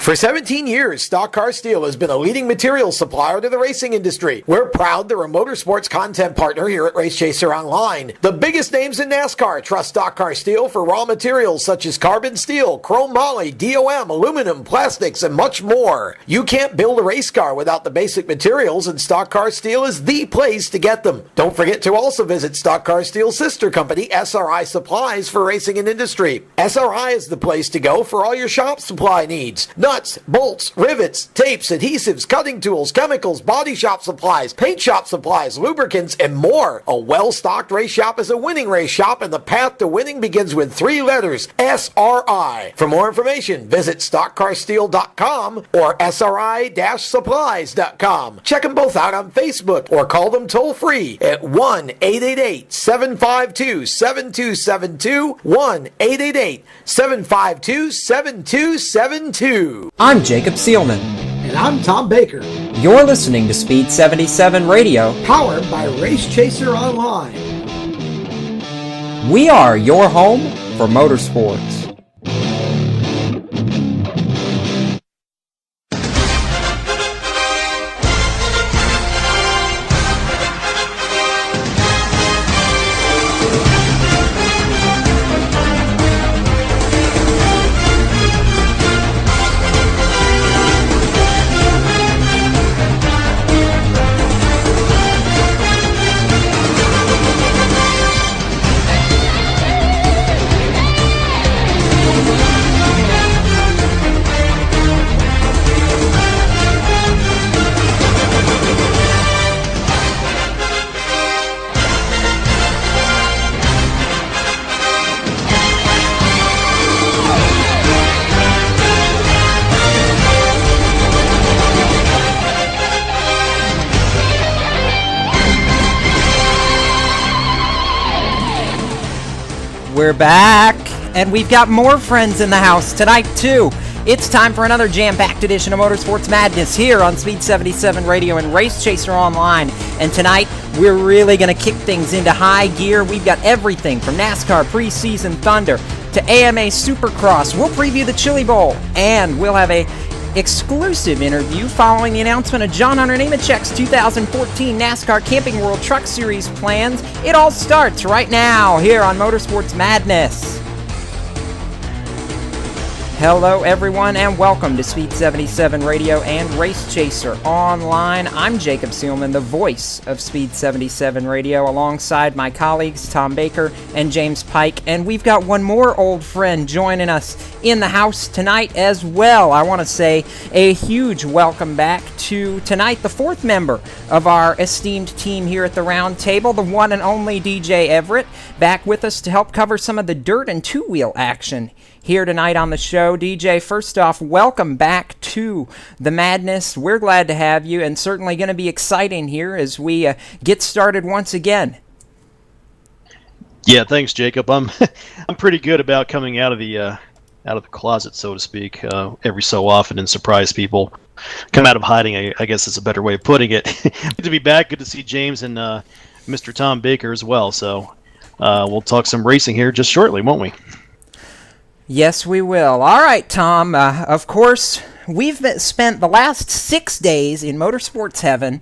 For 17 years, Stock Car Steel has been a leading materials supplier to the racing industry. We're proud they're a Motorsports content partner here at Race Chaser Online. The biggest names in NASCAR trust Stock Car Steel for raw materials such as carbon steel, chrome moly, DOM, aluminum, plastics, and much more. You can't build a race car without the basic materials, and Stock Car Steel is the place to get them. Don't forget to also visit Stock Car Steel's sister company, SRI Supplies, for racing and industry. SRI is the place to go for all your shop supply needs. Nuts, bolts, rivets, tapes, adhesives, cutting tools, chemicals, body shop supplies, paint shop supplies, lubricants, and more. A well-stocked race shop is a winning race shop, and the path to winning begins with 3 letters, SRI. For more information, visit stockcarsteel.com or SRI-supplies.com. Check them both out on Facebook or call them toll-free at 1-888-752-7272, 1-888-752-7272. I'm Jacob Seelman. And I'm Tom Baker. You're listening to Speed77 Radio, powered by Race Chaser Online. We are your home for motorsports. We're back, and we've got more friends in the house tonight, too. It's time for another jam-packed edition of Motorsports Madness here on Speed77 Radio and Race Chaser Online. And tonight, we're really going to kick things into high gear. We've got everything from NASCAR Preseason Thunder to AMA Supercross. We'll preview the Chili Bowl, and we'll have a exclusive interview following the announcement of John Hunter Nemechek's 2014 NASCAR Camping World Truck Series plans. It all starts right now here on Motorsports Madness. Hello everyone and welcome to Speed77 Radio and Race Chaser Online. I'm Jacob Seelman, the voice of Speed77 Radio, alongside my colleagues Tom Baker and James Pike, and we've got one more old friend joining us in the house tonight as well. I want to say a huge welcome back to tonight, the 4th member of our esteemed team here at the round table, the one and only DJ Everett, back with us to help cover some of the dirt and two-wheel action here tonight on the show. DJ, first off, welcome back to the madness. We're glad to have you, and certainly going to be exciting here as we get started once again. Yeah, thanks, Jacob. I'm pretty good about coming out of the closet, so to speak, every so often and surprise people. Come out of hiding, I guess is a better way of putting it. Good to be back. Good to see James and Mr. Tom Baker as well. So we'll talk some racing here just shortly, won't we? Yes, we will. All right, Tom. Of course, we've spent the last 6 days in motorsports heaven.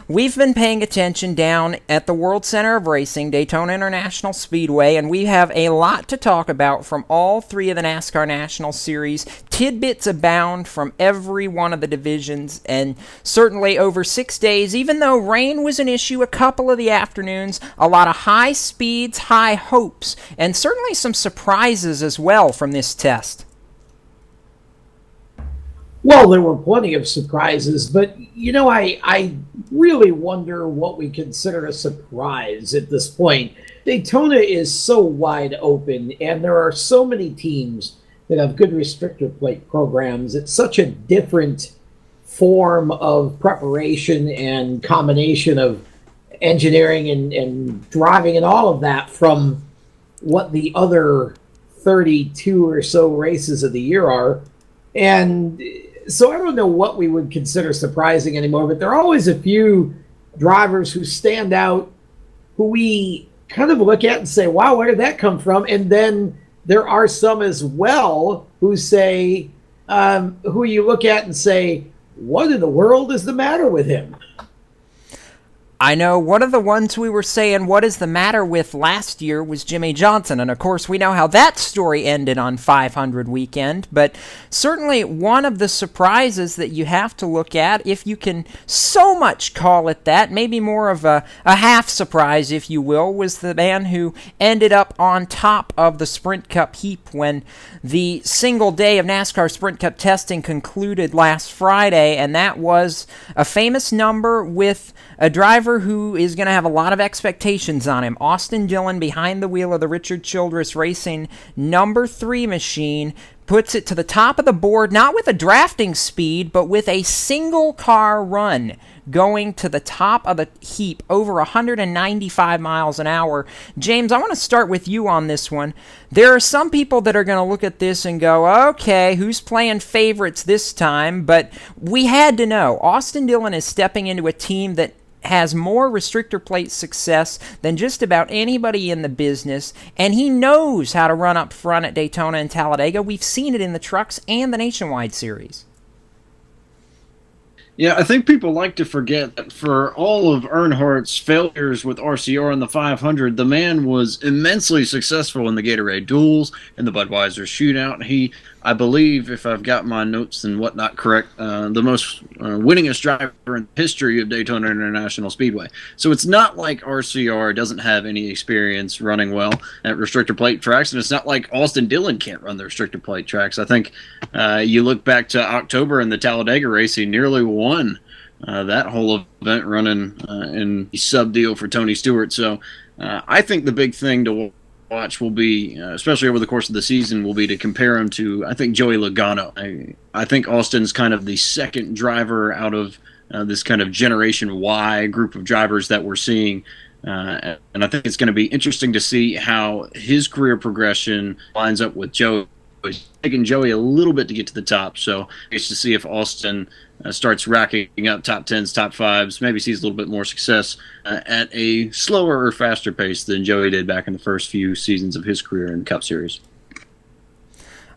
We've been paying attention down at the World Center of Racing, Daytona International Speedway, and we have a lot to talk about from all 3 of the NASCAR National Series. Tidbits abound from every one of the divisions, and certainly over 6 days, even though rain was an issue a couple of the afternoons, a lot of high speeds, high hopes, and certainly some surprises as well from this test. Well, there were plenty of surprises, but, you know, I really wonder what we consider a surprise at this point. Daytona is so wide open, and there are so many teams that have good restrictor plate programs. It's such a different form of preparation and combination of engineering and driving and all of that from what the other 32 or so races of the year are. And so I don't know what we would consider surprising anymore, but there are always a few drivers who stand out, who we kind of look at and say, wow, where did that come from? And then there are some as well who say, who you look at and say, what in the world is the matter with him? I know one of the ones we were saying, what is the matter with last year, was Jimmy Johnson. And of course, we know how that story ended on 500 weekend. But certainly one of the surprises that you have to look at, if you can so much call it that, maybe more of a half surprise, if you will, was the man who ended up on top of the Sprint Cup heap when the single day of NASCAR Sprint Cup testing concluded last Friday. And that was a famous number with a driver who is going to have a lot of expectations on him. Austin Dillon, behind the wheel of the Richard Childress Racing number 3 machine, puts it to the top of the board, not with a drafting speed, but with a single car run, going to the top of the heap over 195 miles an hour. James, I want to start with you on this one. There are some people that are going to look at this and go, okay, who's playing favorites this time? But we had to know. Austin Dillon is stepping into a team that has more restrictor plate success than just about anybody in the business, and he knows how to run up front at Daytona and Talladega. We've seen it in the trucks and the Nationwide Series. Yeah, I think people like to forget that for all of Earnhardt's failures with RCR in the 500, the man was immensely successful in the Gatorade Duels and the Budweiser Shootout. He, I believe, if I've got my notes and whatnot correct, the most winningest driver in the history of Daytona International Speedway. So it's not like RCR doesn't have any experience running well at restrictor plate tracks, and it's not like Austin Dillon can't run the restrictor plate tracks. I think you look back to October in the Talladega race, he nearly won that whole event running in the sub deal for Tony Stewart. So I think the big thing to watch will be, especially over the course of the season, will be to compare him to, I think, Joey Logano. I think Austin's kind of the second driver out of this kind of Generation Y group of drivers that we're seeing. And I think it's going to be interesting to see how his career progression lines up with Joey. It's taken Joey a little bit to get to the top, so it's to see if Austin starts racking up top 10s, top 5s, maybe sees a little bit more success at a slower or faster pace than Joey did back in the first few seasons of his career in Cup Series.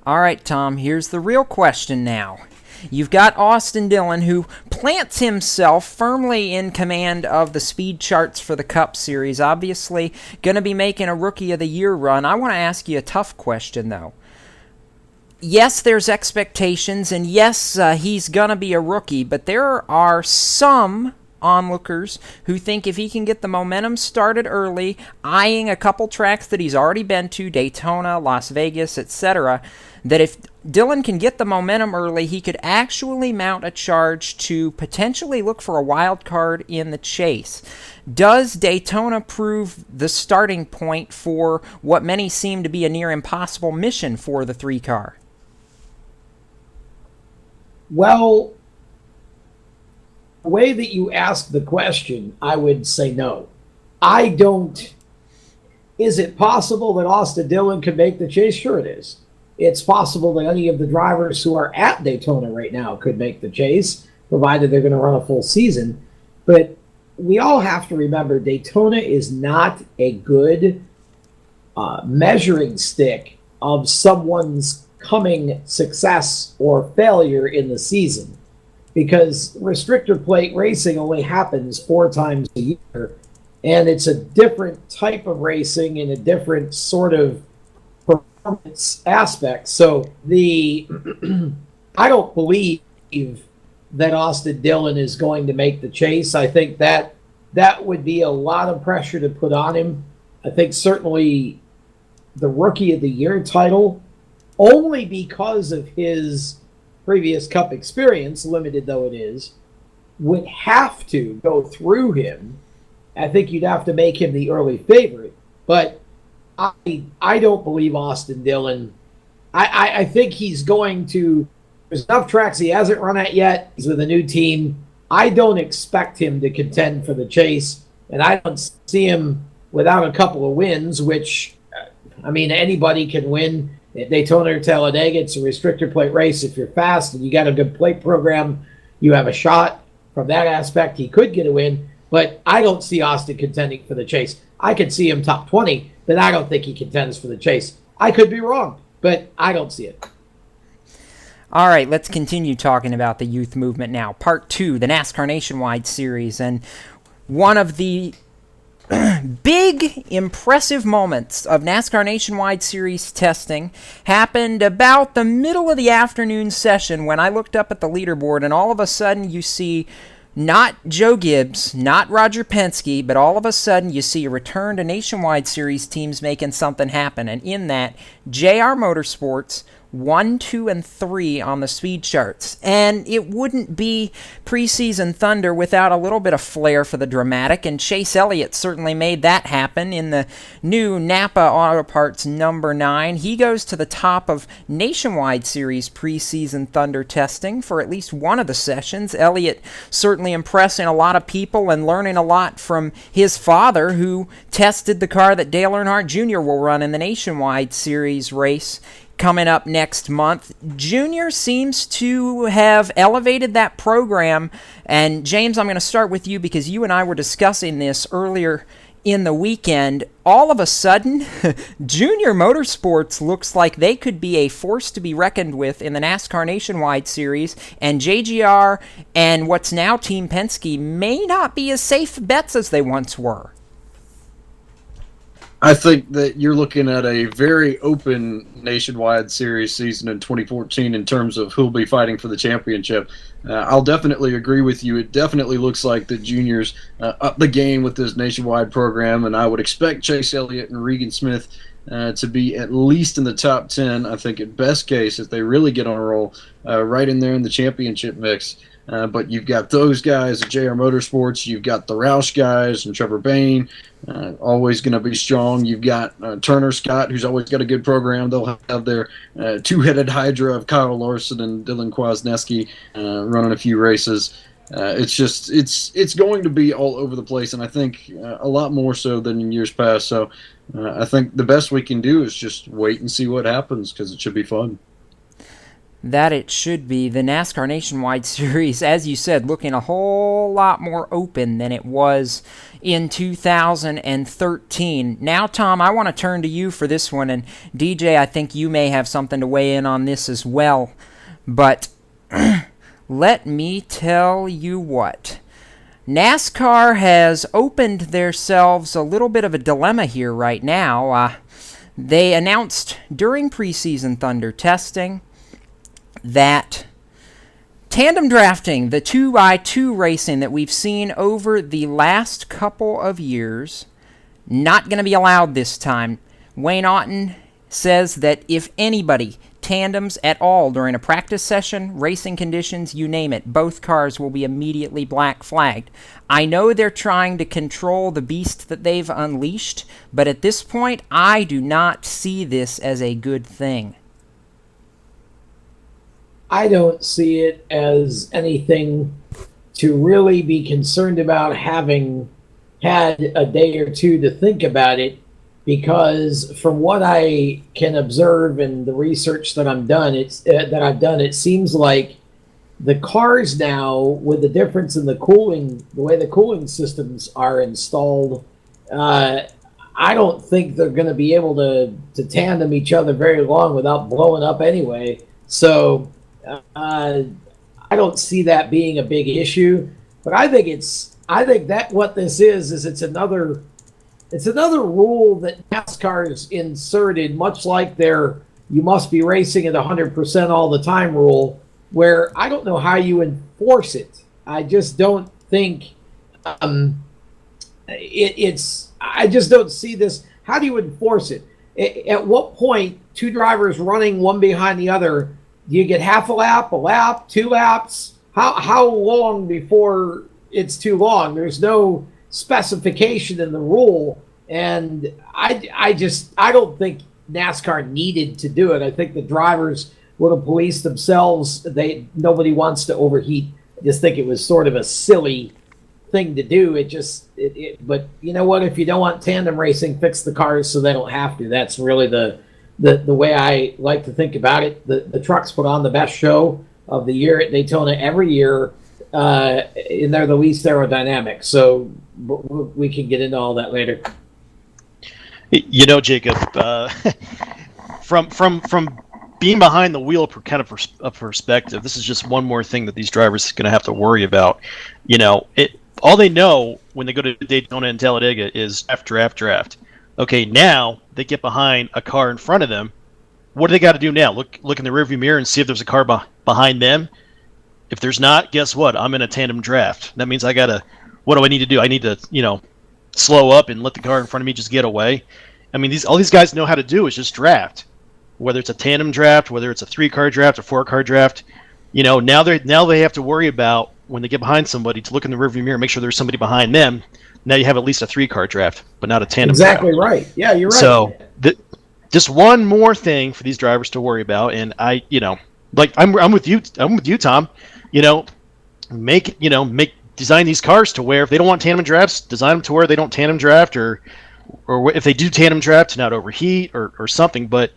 All right, Tom, here's the real question now. You've got Austin Dillon, who plants himself firmly in command of the speed charts for the Cup Series, obviously going to be making a Rookie of the Year run. I want to ask you a tough question, though. Yes, there's expectations, and yes, he's going to be a rookie, but there are some onlookers who think if he can get the momentum started early, eyeing a couple tracks that he's already been to, Daytona, Las Vegas, etc., that if Dillon can get the momentum early, he could actually mount a charge to potentially look for a wild card in the chase. Does Daytona prove the starting point for what many seem to be a near impossible mission for the 3-car? Well, the way that you ask the question, I would say no. I don't. Is it possible that Austin Dillon could make the chase? Sure it is. It's possible that any of the drivers who are at Daytona right now could make the chase, provided they're going to run a full season. But we all have to remember Daytona is not a good measuring stick of someone's coming success or failure in the season, because restrictor plate racing only happens 4 times a year, and it's a different type of racing and a different sort of performance aspect. So I don't believe that Austin Dillon is going to make the chase. I think that would be a lot of pressure to put on him. I think certainly the Rookie of the Year title, only because of his previous Cup experience, limited though it is, would have to go through him. I think you'd have to make him the early favorite. But I don't believe Austin Dillon. I think he's going to... There's enough tracks he hasn't run at yet. He's with a new team. I don't expect him to contend for the chase, and I don't see him without a couple of wins, which, I mean, anybody can win. At Daytona or Talladega, it's a restrictor plate race. If you're fast and you got a good plate program, you have a shot. From that aspect, he could get a win, but I don't see Austin contending for the chase. I could see him top 20, but I don't think he contends for the chase. I could be wrong, but I don't see it. All right, let's continue talking about the youth movement now. Part 2, the NASCAR Nationwide Series. And one of the big, impressive moments of NASCAR Nationwide Series testing happened about the middle of the afternoon session when I looked up at the leaderboard, and all of a sudden you see not Joe Gibbs, not Roger Penske, but all of a sudden you see a return to Nationwide Series teams making something happen. And in that, JR Motorsports 1, 2, and 3 on the speed charts. And it wouldn't be preseason thunder without a little bit of flair for the dramatic, and Chase Elliott certainly made that happen in the new Napa Auto Parts number 9. He goes to the top of Nationwide Series preseason thunder testing for at least one of the sessions. Elliott certainly impressing a lot of people and learning a lot from his father, who tested the car that Dale Earnhardt Jr. will run in the Nationwide Series race coming up next month. Junior seems to have elevated that program. And James, I'm going to start with you because you and I were discussing this earlier in the weekend. All of a sudden, Junior Motorsports looks like they could be a force to be reckoned with in the NASCAR Nationwide Series, and JGR and what's now Team Penske may not be as safe bets as they once were. I think that you're looking at a very open Nationwide Series season in 2014 in terms of who'll be fighting for the championship. I'll definitely agree with you. It definitely looks like the juniors up the game with this nationwide program, and I would expect Chase Elliott and Regan Smith to be at least in the top 10. I think at best case, if they really get on a roll, right in there in the championship mix. But you've got those guys at JR Motorsports. You've got the Roush guys and Trevor Bayne, always going to be strong. You've got Turner Scott, who's always got a good program. They'll have their two-headed hydra of Kyle Larson and Dylan Kwasniewski running a few races. It's going to be all over the place, and I think a lot more so than in years past. So I think the best we can do is just wait and see what happens, because it should be fun. That it should be. The NASCAR Nationwide Series, as you said, looking a whole lot more open than it was in 2013. Now, Tom, I want to turn to you for this one, and DJ, I think you may have something to weigh in on this as well. But let me tell you what. NASCAR has opened themselves a little bit of a dilemma here right now. They announced during preseason thunder testing that tandem drafting, the 2x2 racing that we've seen over the last couple of years, not going to be allowed this time. Wayne Aughton says that if anybody tandems at all during a practice session, racing conditions, you name it, both cars will be immediately black flagged. I know they're trying to control the beast that they've unleashed, but at this point, I do not see this as a good thing. I don't see it as anything to really be concerned about, having had a day or two to think about it, because from what I can observe in the research that I've done, it seems like the cars now, with the difference in the cooling, the way the cooling systems are installed, I don't think they're going to be able to tandem each other very long without blowing up anyway. So I don't see that being a big issue, but I think that what this is it's another rule that NASCAR's inserted, much like their you must be racing at 100% all the time rule, where I don't know how you enforce it. I just don't think I just don't see this. How do you enforce it? At what point, two drivers running one behind the other, do you get half a lap, 2 laps? How long before it's too long? There's no specification in the rule, and I don't think NASCAR needed to do it. I think the drivers would have policed themselves. Nobody wants to overheat. I just think it was sort of a silly thing to do. But you know what? If you don't want tandem racing, fix the cars so they don't have to. That's really the way I like to think about it. The trucks put on the best show of the year at Daytona every year, and they're the least aerodynamic. So we can get into all that later. You know, Jacob, from being behind the wheel, kind of a perspective, this is just one more thing that these drivers are going to have to worry about. All they know when they go to Daytona and Talladega is draft. Okay, now they get behind a car in front of them. What do they got to do now? Look in the rearview mirror and see if there's a car behind them. If there's not, guess what? I'm in a tandem draft. That means what do I need to do? I need to, slow up and let the car in front of me just get away. I mean, all these guys know how to do is just draft. Whether it's a tandem draft, whether it's a 3-car draft, a 4-car draft, now they have to worry about when they get behind somebody to look in the rearview mirror, make sure there's somebody behind them. Now you have at least a 3-car draft, but not a tandem draft. Exactly right. Yeah, you're right. So just one more thing for these drivers to worry about, and I'm with you, Tom. Design these cars to where if they don't want tandem drafts, design them to where they don't tandem draft, or if they do tandem draft to not overheat or something. But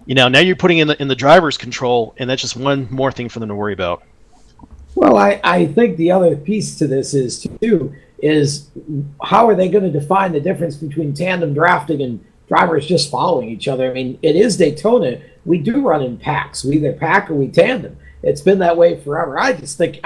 now you're putting in the driver's control, and that's just one more thing for them to worry about. Well, I think the other piece to this is how are they going to define the difference between tandem drafting and drivers just following each other? I mean, it is Daytona. We do run in packs. We either pack or we tandem. It's been that way forever. I don't think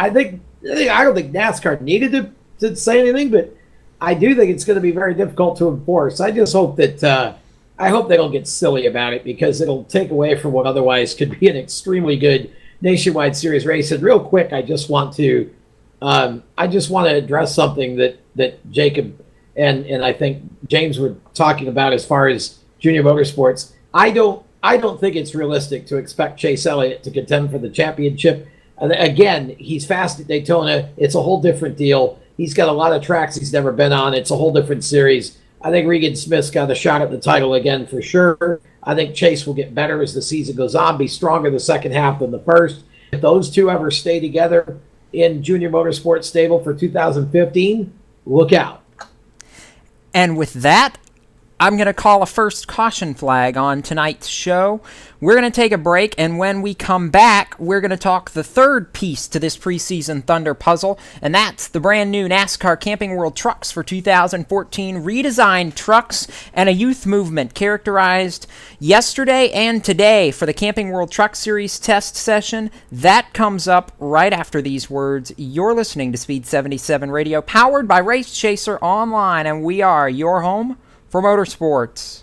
NASCAR needed to say anything, but I do think it's going to be very difficult to enforce. I just hope that I hope they don't get silly about it, because it'll take away from what otherwise could be an extremely good nationwide series race. And real quick, I just want to address something that Jacob and I think James were talking about as far as Junior Motorsports. I don't think it's realistic to expect Chase Elliott to contend for the championship. Again, he's fast at Daytona. It's a whole different deal. He's got a lot of tracks he's never been on. It's a whole different series. I think Regan Smith's got a shot at the title again for sure. I think Chase will get better as the season goes on, be stronger the second half than the first. If those two ever stay together in Junior Motorsports stable for 2015, look out. And with that, I'm going to call a first caution flag on tonight's show. We're going to take a break, and when we come back, we're going to talk the third piece to this preseason Thunder puzzle, and that's the brand new NASCAR Camping World trucks for 2014, redesigned trucks and a youth movement characterized yesterday and today for the Camping World Truck Series test session. That comes up right after these words. You're listening to Speed 77 Radio, powered by Race Chaser Online, and we are your home for motorsports.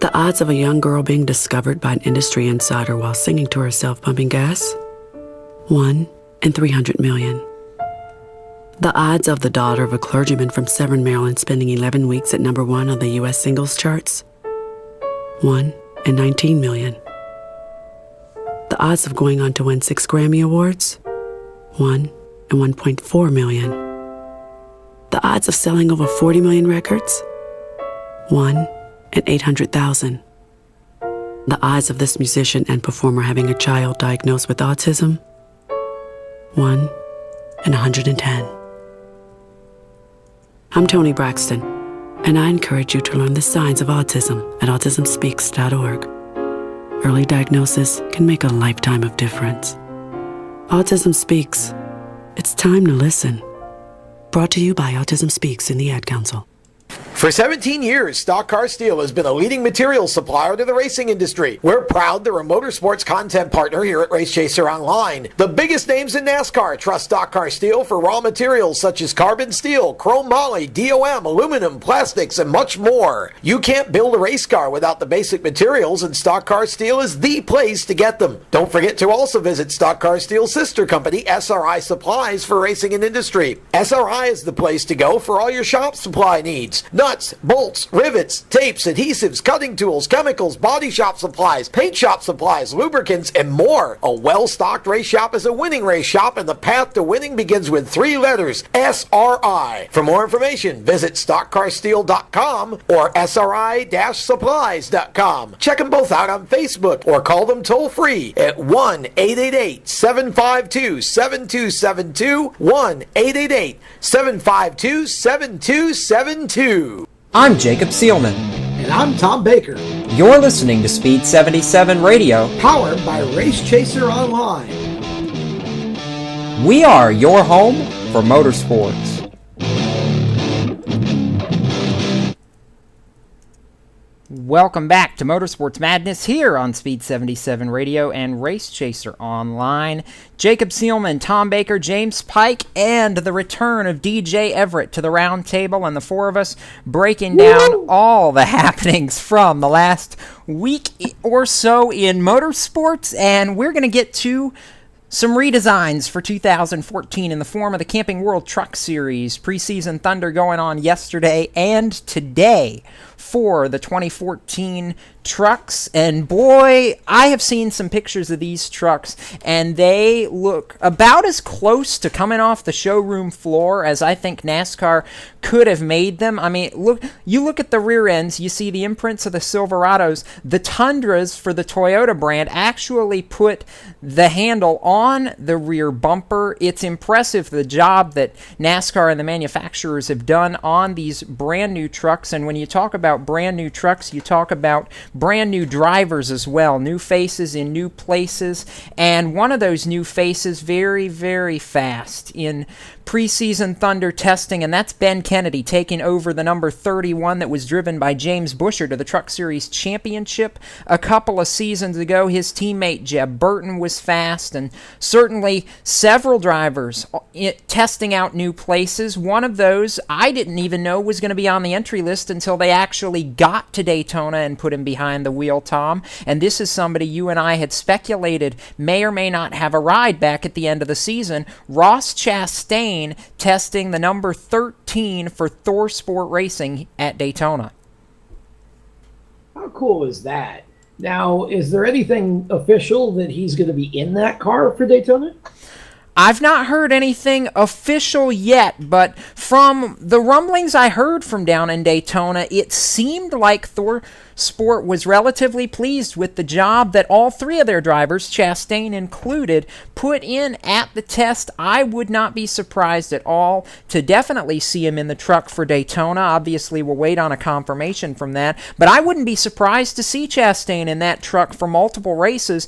The odds of a young girl being discovered by an industry insider while singing to herself pumping gas? 1 in 300 million. The odds of the daughter of a clergyman from Severn, Maryland spending 11 weeks at number 1 on the U.S. singles charts? 1 in 19 million. The odds of going on to win 6 Grammy Awards? 1 in 1.4 million. The odds of selling over 40 million records? 1 in 800,000. The odds of this musician and performer having a child diagnosed with autism? 1 in 110. I'm Toni Braxton, and I encourage you to learn the signs of autism at autismspeaks.org. Early diagnosis can make a lifetime of difference. Autism Speaks. It's time to listen. Brought to you by Autism Speaks and the Ad Council. For 17 years, Stock Car Steel has been a leading materials supplier to the racing industry. We're proud they're a motorsports content partner here at Race Chaser Online. The biggest names in NASCAR trust Stock Car Steel for raw materials such as carbon steel, chrome moly, DOM, aluminum, plastics, and much more. You can't build a race car without the basic materials, and Stock Car Steel is the place to get them. Don't forget to also visit Stock Car Steel's sister company, SRI Supplies, for racing and industry. SRI is the place to go for all your shop supply needs. Nuts, bolts, rivets, tapes, adhesives, cutting tools, chemicals, body shop supplies, paint shop supplies, lubricants, and more. A well-stocked race shop is a winning race shop, and the path to winning begins with 3 letters, SRI. For more information, visit stockcarsteel.com or SRI-supplies.com. Check them both out on Facebook or call them toll-free at 1-888-752-7272, 1-888-752-7272. I'm Jacob Seelman. And I'm Tom Baker, You're listening to Speed 77 Radio. powered by Race Chaser Online. We are your home for motorsports. Welcome back to Motorsports Madness here on Speed77 Radio and Race Chaser Online. Jacob Seelman, Tom Baker, James Pike, and the return of DJ Everett to the round table, and the four of us breaking down all the happenings from the last week or so in motorsports, and we're going to get to some redesigns for 2014 in the form of the Camping World Truck Series. Preseason thunder going on yesterday and today for the 2014 trucks, and boy, I have seen some pictures of these trucks, and they look about as close to coming off the showroom floor as I think NASCAR could have made them. I mean, you look at the rear ends, you see the imprints of the Silverados. The Tundras for the Toyota brand actually put the handle on the rear bumper. It's impressive the job that NASCAR and the manufacturers have done on these brand new trucks, and when you talk about brand new trucks, you talk about brand new drivers as well, new faces in new places, and one of those new faces very, very fast in preseason thunder testing, and that's Ben Kennedy taking over the number 31 that was driven by James Buescher to the Truck Series Championship a couple of seasons ago. His teammate Jeb Burton was fast, and certainly several drivers testing out new places. One of those I didn't even know was going to be on the entry list until they actually got to Daytona and put him behind the wheel, Tom, and this is somebody you and I had speculated may or may not have a ride back at the end of the season. Ross Chastain testing the number 13 for Thor Sport Racing at Daytona. How cool is that? Now, is there anything official that he's going to be in that car for Daytona? I've not heard anything official yet, but from the rumblings I heard from down in Daytona, it seemed like Thor Sport was relatively pleased with the job that all three of their drivers, Chastain included, put in at the test. I would not be surprised at all to definitely see him in the truck for Daytona. Obviously, we'll wait on a confirmation from that, but I wouldn't be surprised to see Chastain in that truck for multiple races.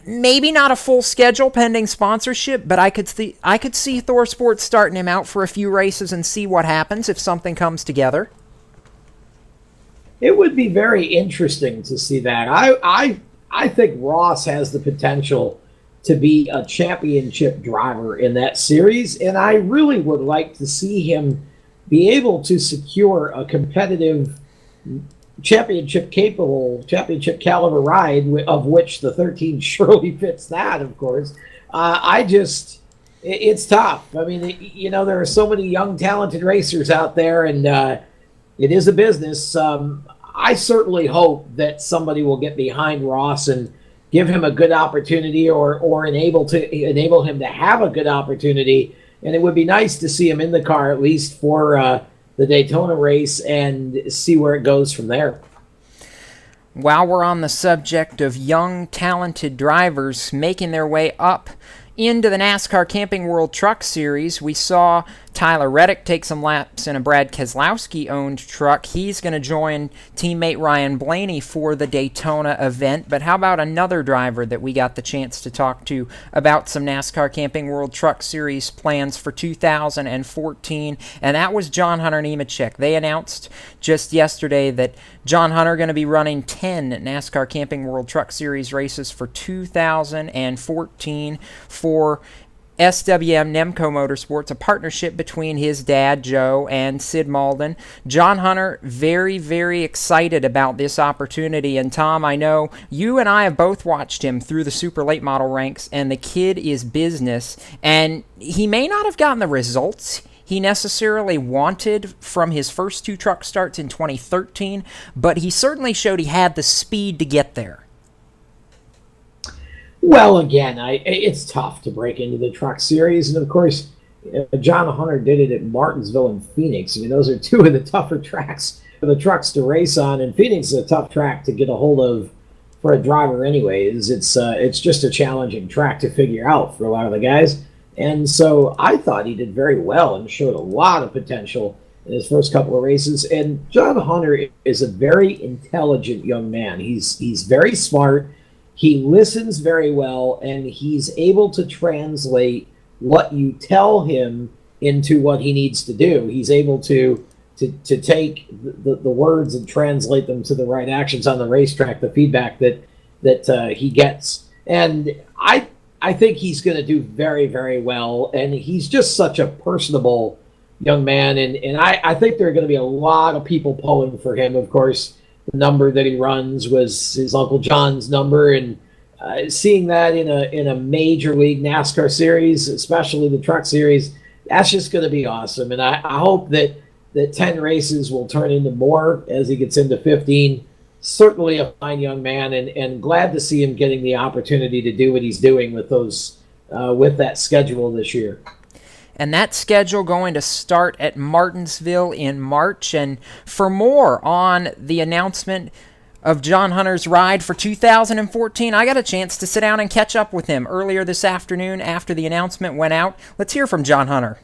Maybe not a full schedule pending sponsorship, but I could see Thor Sports starting him out for a few races and see what happens if something comes together. It would be very interesting to see that. I think Ross has the potential to be a championship driver in that series, and I really would like to see him be able to secure a competitive championship caliber ride, of which the 13 surely fits that, of course. It's tough. I mean, there are so many young talented racers out there, and it is a business. I certainly hope that somebody will get behind Ross and give him a good opportunity, or enable him to have a good opportunity, and it would be nice to see him in the car at least for the Daytona race and see where it goes from there. While we're on the subject of young, talented drivers making their way up into the NASCAR Camping World Truck Series, we saw Tyler Reddick take some laps in a Brad Keselowski-owned truck. He's going to join teammate Ryan Blaney for the Daytona event. But how about another driver that we got the chance to talk to about some NASCAR Camping World Truck Series plans for 2014, and that was John Hunter Nemechek. They announced just yesterday that John Hunter going to be running 10 NASCAR Camping World Truck Series races for 2014 for SWM Nemco Motorsports, a partnership between his dad, Joe, and Sid Malden. John Hunter, very, very excited about this opportunity. And Tom, I know you and I have both watched him through the super late model ranks, and the kid is business. And he may not have gotten the results he necessarily wanted from his first two truck starts in 2013, but he certainly showed he had the speed to get there. Well, again, it's tough to break into the truck series, and of course, John Hunter did it at Martinsville and Phoenix. I mean, those are two of the tougher tracks for the trucks to race on, and Phoenix is a tough track to get a hold of for a driver anyways. It's just a challenging track to figure out for a lot of the guys, and so I thought he did very well and showed a lot of potential in his first couple of races. And John Hunter is a very intelligent young man. He's very smart. He listens very well, and he's able to translate what you tell him into what he needs to do. He's able to to take the words and translate them to the right actions on the racetrack, the feedback that he gets. And I think he's going to do very, very well. And he's just such a personable young man. And I think there are going to be a lot of people pulling for him. Of course, the number that he runs was his Uncle John's number. And seeing that in a major league NASCAR series, especially the truck series, that's just going to be awesome. And I hope that 10 races will turn into more as he gets into 15. Certainly a fine young man, and glad to see him getting the opportunity to do what he's doing with with that schedule this year. And that schedule going to start at Martinsville in March. And for more on the announcement of John Hunter's ride for 2014, I got a chance to sit down and catch up with him earlier this afternoon after the announcement went out. Let's hear from John Hunter.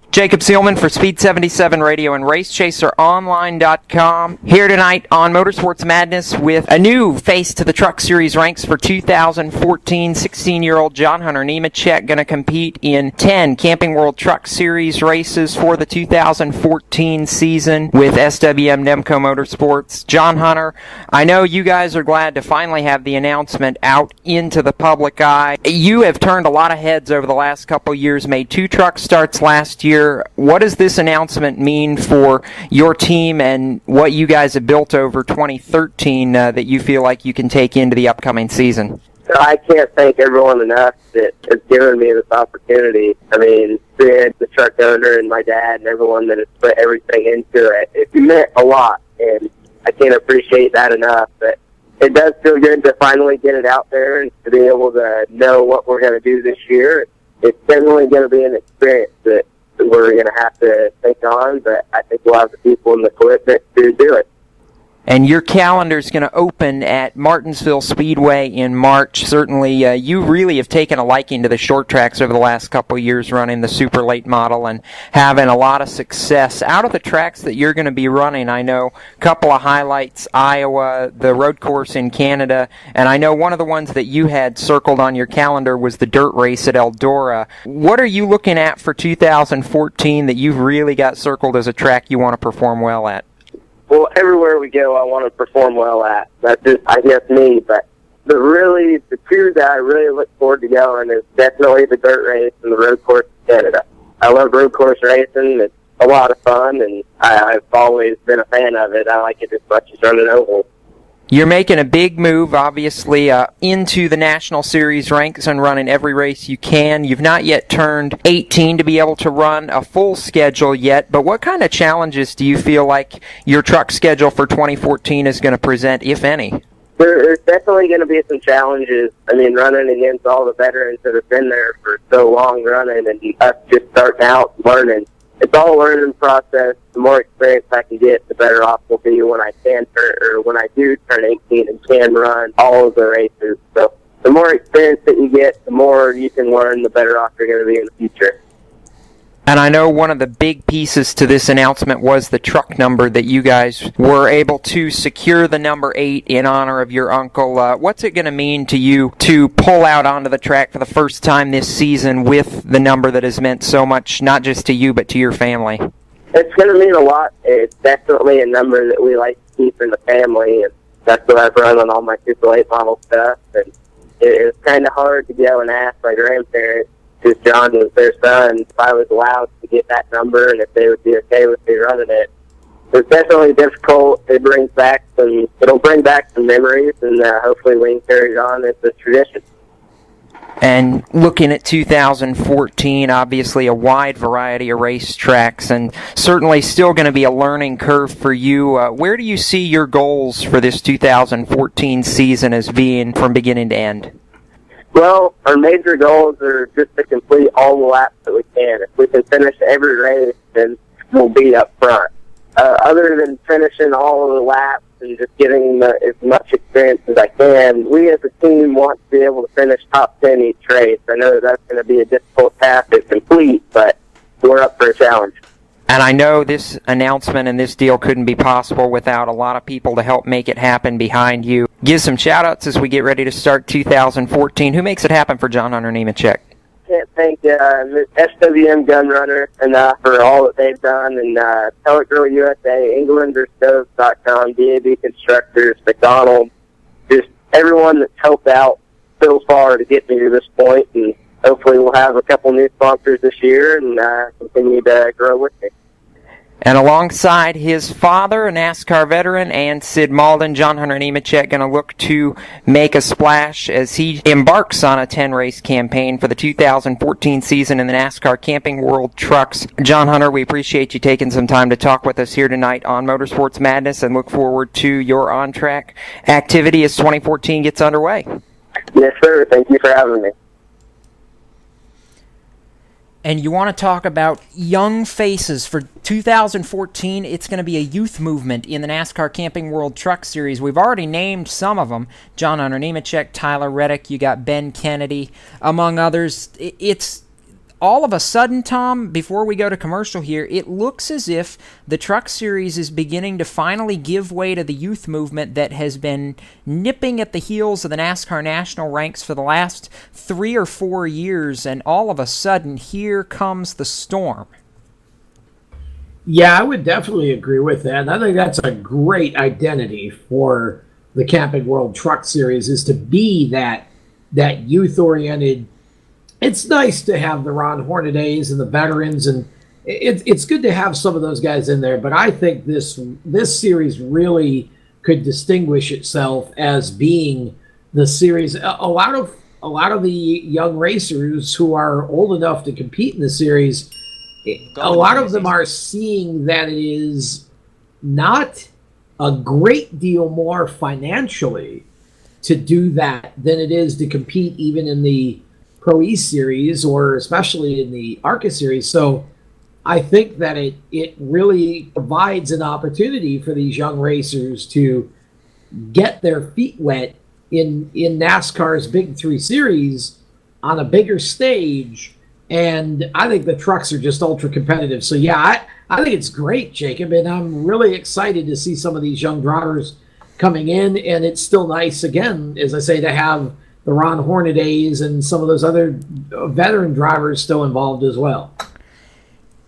Jacob Seelman for Speed77 Radio and RaceChaserOnline.com. Here tonight on Motorsports Madness with a new face to the Truck Series ranks for 2014. 16-year-old John Hunter Nemechek going to compete in 10 Camping World Truck Series races for the 2014 season with SWM Nemco Motorsports. John Hunter, I know you guys are glad to finally have the announcement out into the public eye. You have turned a lot of heads over the last couple years, made 2 truck starts last year. What does this announcement mean for your team and what you guys have built over 2013 that you feel like you can take into the upcoming season? I can't thank everyone enough that has given me this opportunity. I mean, being the truck owner and my dad and everyone that has put everything into it, it meant a lot, and I can't appreciate that enough. But it does feel good to finally get it out there and to be able to know what we're going to do this year. It's definitely going to be an experience that we're going to have to take on, but I think we'll have the people and the equipment to do it. And your calendar is going to open at Martinsville Speedway in March. Certainly, you really have taken a liking to the short tracks over the last couple of years running the super late model and having a lot of success. Out of the tracks that you're going to be running, I know a couple of highlights, Iowa, the road course in Canada, and I know one of the ones that you had circled on your calendar was the dirt race at Eldora. What are you looking at for 2014 that you've really got circled as a track you want to perform well at? Well, everywhere we go, I want to perform well at. That's just, I guess, me. But the two that I really look forward to going is definitely the dirt race and the road course in Canada. I love road course racing. It's a lot of fun, and I've always been a fan of it. I like it as much as running ovals. You're making a big move, obviously, into the National Series ranks and running every race you can. You've not yet turned 18 to be able to run a full schedule yet, but what kind of challenges do you feel like your truck schedule for 2014 is going to present, if any? There's definitely going to be some challenges. I mean, running against all the veterans that have been there for so long running and us just starting out learning. It's all a learning process. The more experience I can get, the better off we'll be when I when I do turn 18 and can run all of the races. So the more experience that you get, the more you can learn, the better off you're going to be in the future. And I know one of the big pieces to this announcement was the truck number that you guys were able to secure the number 8 in honor of your uncle. What's it going to mean to you to pull out onto the track for the first time this season with the number that has meant so much, not just to you, but to your family? It's going to mean a lot. It's definitely a number that we like to keep in the family, and that's what I've run on all my Super Late model stuff. And it's kind of hard to go and ask my grandparents, because John was their son, if I was allowed to get that number and if they would be okay with me running it. It's definitely difficult. It'll bring back some memories, and hopefully we can carry it on as a tradition. And looking at 2014, obviously a wide variety of racetracks, and certainly still going to be a learning curve for you. Where do you see your goals for this 2014 season as being from beginning to end? Well, our major goals are just to complete all the laps that we can. If we can finish every race, then we'll be up front. Other than finishing all of the laps and just getting as much experience as I can, we as a team want to be able to finish top 10 each race. I know that's going to be a difficult task to complete, but we're up for a challenge. And I know this announcement and this deal couldn't be possible without a lot of people to help make it happen behind you. Give some shout-outs as we get ready to start 2014. Who makes it happen for John Hunter Nemechek? can't thank SWM Gunrunner enough for all that they've done, and Pellet Grill USA, EnglanderStoves.com, DAB Constructors, McDonald's, just everyone that's helped out so far to get me to this point, and hopefully we'll have a couple new sponsors this year and continue to grow with me. And alongside his father, a NASCAR veteran, and Sid Malden, John Hunter Nemechek going to look to make a splash as he embarks on a 10-race campaign for the 2014 season in the NASCAR Camping World Trucks. John Hunter, we appreciate you taking some time to talk with us here tonight on Motorsports Madness and look forward to your on-track activity as 2014 gets underway. Yes, sir. Thank you for having me. And you want to talk about young faces for 2014, it's going to be a youth movement in the NASCAR Camping World Truck Series. We've already named some of them. John Hunter Nemechek, Tyler Reddick, you got Ben Kennedy, among others. It's all of a sudden, Tom, before we go to commercial here, it looks as if the Truck Series is beginning to finally give way to the youth movement that has been nipping at the heels of the NASCAR national ranks for the last 3 or 4 years, and all of a sudden, here comes the storm. Yeah, I would definitely agree with that. I think that's a great identity for the Camping World Truck Series, is to be that youth-oriented. It's nice to have the Ron Hornadays and the veterans, and it's good to have some of those guys in there. But I think this series really could distinguish itself as being the series. A lot of the young racers who are old enough to compete in the series, a lot of them are seeing that it is not a great deal more financially to do that than it is to compete even in the Pro E Series, or especially in the ARCA Series. So I think that it really provides an opportunity for these young racers to get their feet wet in NASCAR's Big 3 Series on a bigger stage. And I think the trucks are just ultra competitive. So yeah, I think it's great, Jacob, and I'm really excited to see some of these young drivers coming in. And it's still nice, again, as I say, to have the Ron Hornadays and some of those other veteran drivers still involved as well.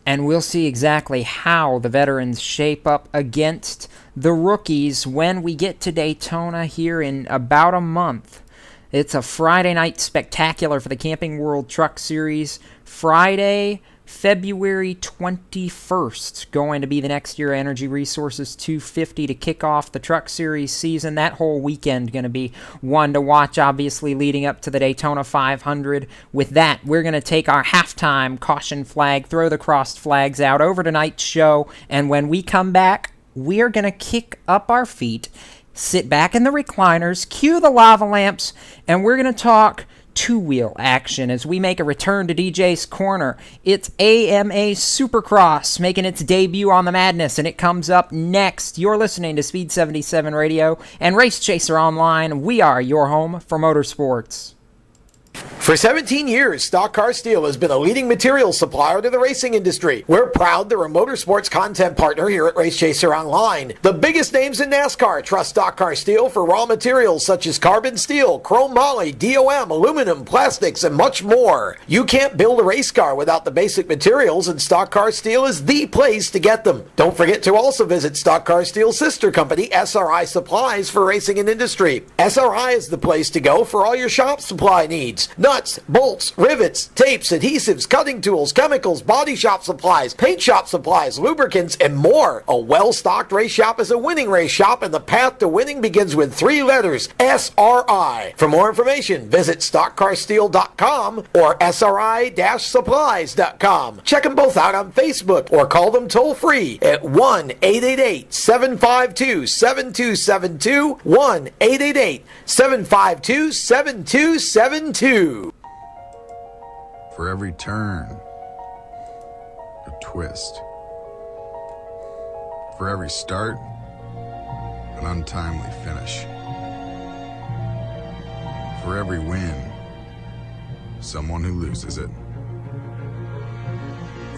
And we'll see exactly how the veterans shape up against the rookies when we get to Daytona here in about a month. It's a Friday night spectacular for the Camping World Truck Series. Friday, February 21st, going to be the next year Energy Resources 250 to kick off the Truck Series season. That whole weekend going to be one to watch, obviously, leading up to the Daytona 500. With that, we're going to take our halftime caution flag, throw the crossed flags out over tonight's show, and when we come back, we are going to kick up our feet, sit back in the recliners, cue the lava lamps, and we're going to talk two-wheel action as we make a return to DJ's Corner. It's AMA Supercross making its debut on the Madness, and it comes up next. You're listening to Speed77 Radio and Race Chaser Online. We are your home for motorsports. For 17 years, Stock Car Steel has been a leading materials supplier to the racing industry. We're proud they're a Motorsports content partner here at Race Chaser Online. The biggest names in NASCAR trust Stock Car Steel for raw materials such as carbon steel, chrome moly, DOM, aluminum, plastics, and much more. You can't build a race car without the basic materials, and Stock Car Steel is the place to get them. Don't forget to also visit Stock Car Steel's sister company, SRI Supplies, for racing and industry. SRI is the place to go for all your shop supply needs. Nuts, bolts, rivets, tapes, adhesives, cutting tools, chemicals, body shop supplies, paint shop supplies, lubricants, and more. A well-stocked race shop is a winning race shop, and the path to winning begins with 3 letters, SRI. For more information, visit stockcarsteel.com or SRI-supplies.com. Check them both out on Facebook or call them toll-free at 1-888-752-7272, 1-888-752-7272. For every turn, a twist. For every start, an untimely finish. For every win, someone who loses it.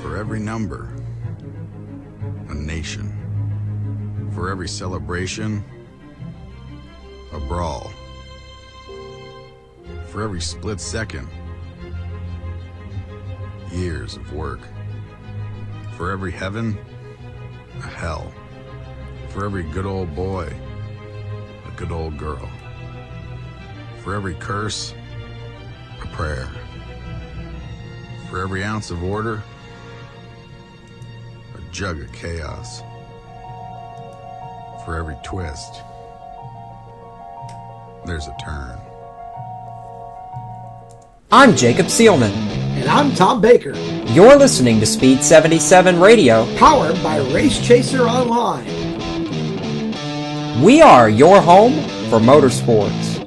For every number, a nation. For every celebration, a brawl. For every split second, years of work. For every heaven, a hell. For every good old boy, a good old girl. For every curse, a prayer. For every ounce of order, a jug of chaos. For every twist, there's a turn. I'm Jacob Seelman. And I'm Tom Baker, You're listening to Speed 77 Radio. powered by Race Chaser Online. We are your home for motorsports.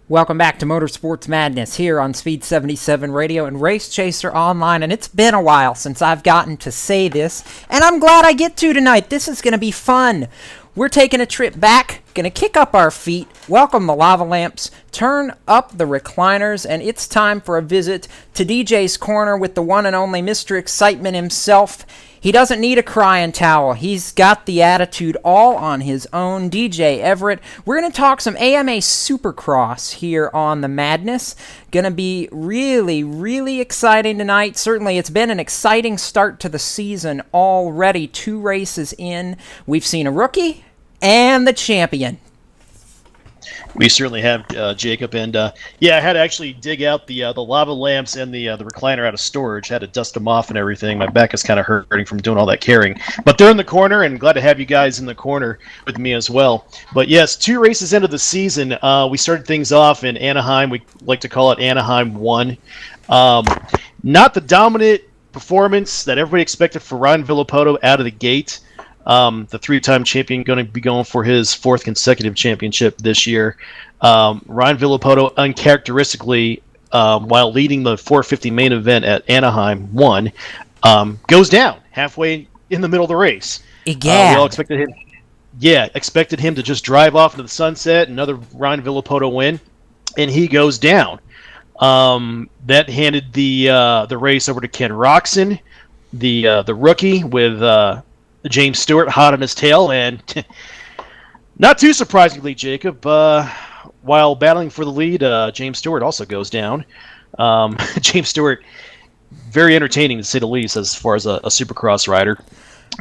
Welcome back to Motorsports Madness here on Speed 77 Radio and Race Chaser Online, and it's been a while since I've gotten to say this, and I'm glad I get to tonight. This is going to be fun. We're taking a trip back, going to kick up our feet, welcome the lava lamps, turn up the recliners, and it's time for a visit to DJ's Corner with the one and only Mr. Excitement himself. He doesn't need a crying towel. He's got the attitude all on his own. DJ Everett. We're going to talk some AMA Supercross here on the Madness. Going to be really, really exciting tonight. Certainly, it's been an exciting start to the season already. 2 races in. We've seen a rookie and the champion. We certainly have, Jacob, and yeah, I had to actually dig out the lava lamps and the recliner out of storage. Had to dust them off and everything. My back is kind of hurting from doing all that carrying. But they're in the corner, and glad to have you guys in the corner with me as well. But yes, 2 races into the season. We started things off in Anaheim. We like to call it Anaheim 1. Not the dominant performance that everybody expected for Ryan Villopoto out of the gate. The 3-time champion going to be going for his 4th consecutive championship this year. Ryan Villopoto, uncharacteristically, while leading the 450 main event at Anaheim 1, goes down halfway in the middle of the race. We all expected him to just drive off into the sunset, another Ryan Villopoto win, and he goes down. That handed the race over to Ken Roczen, the rookie, with James Stewart hot on his tail, and not too surprisingly, Jacob, while battling for the lead, James Stewart also goes down. James Stewart, very entertaining to say the least as far as a Supercross rider.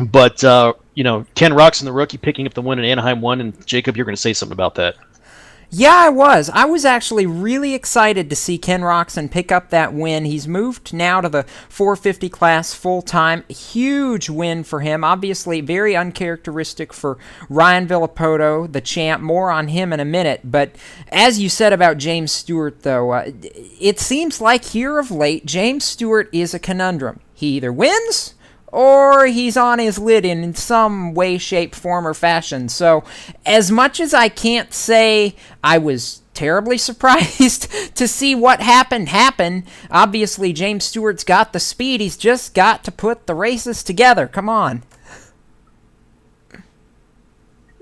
But, Ken Roczen, the rookie, picking up the win in Anaheim 1, and Jacob, you're going to say something about that. Yeah, I was. I was actually really excited to see Ken Roczen pick up that win. He's moved now to the 450 class full-time. Huge win for him. Obviously, very uncharacteristic for Ryan Villopoto, the champ. More on him in a minute. But as you said about James Stewart, though, it seems like here of late, James Stewart is a conundrum. He either wins or he's on his lid in some way, shape, form, or fashion. So, as much as I can't say I was terribly surprised to see what happened happen, obviously James Stewart's got the speed. He's just got to put the races together. Come on.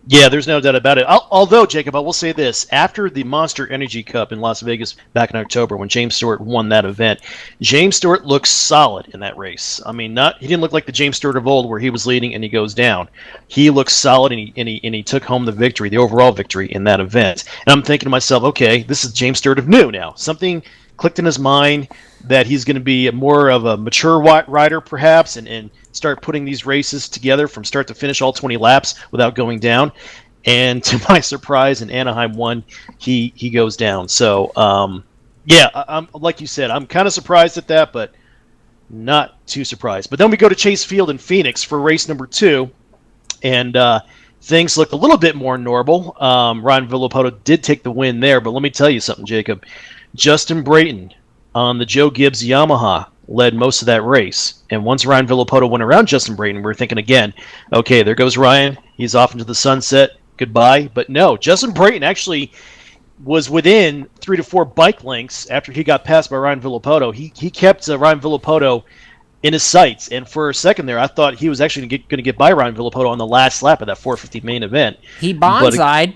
Yeah, there's no doubt about it. Although, Jacob, I will say this. After the Monster Energy Cup in Las Vegas back in October when James Stewart won that event, James Stewart looks solid in that race. I mean, he didn't look like the James Stewart of old where he was leading and he goes down. He looks solid, and he took home the victory, the overall victory in that event. And I'm thinking to myself, okay, this is James Stewart of new now. Something clicked in his mind that he's going to be more of a mature rider perhaps and start putting these races together from start to finish, all 20 laps without going down. And to my surprise, in Anaheim 1, he goes down. So, I'm like you said, I'm kind of surprised at that, but not too surprised. But then we go to Chase Field in Phoenix for race number 2, and things looked a little bit more normal. Ryan Villopoto did take the win there, but let me tell you something, Jacob. Justin Brayton on the Joe Gibbs Yamaha led most of that race. And once Ryan Villopoto went around Justin Brayton, we were thinking again, okay, there goes Ryan. He's off into the sunset. Goodbye. But no, Justin Brayton actually was within 3 to 4 bike lengths after he got passed by Ryan Villopoto. He kept Ryan Villopoto in his sights. And for a second there, I thought he was actually going to get by Ryan Villopoto on the last lap of that 450 main event. He bonsai'd.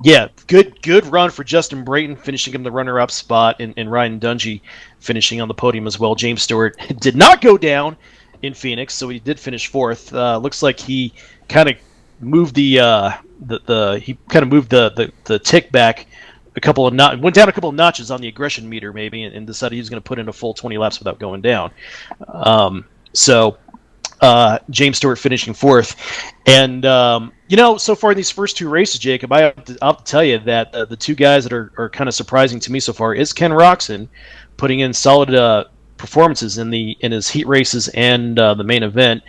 Yeah, good run for Justin Brayton, finishing him the runner-up spot, and Ryan Dungey finishing on the podium as well. James Stewart did not go down in Phoenix, so he did finish 4th. Looks like he kind of moved he kind of moved the tick back a couple of went down a couple of notches on the aggression meter maybe, and decided he was going to put in a full 20 laps without going down. James Stewart finishing fourth, and so far in these first two races, Jacob, I'll have to tell you that the two guys that are kind of surprising to me so far is Ken Roczen, putting in solid performances in his heat races and the main event.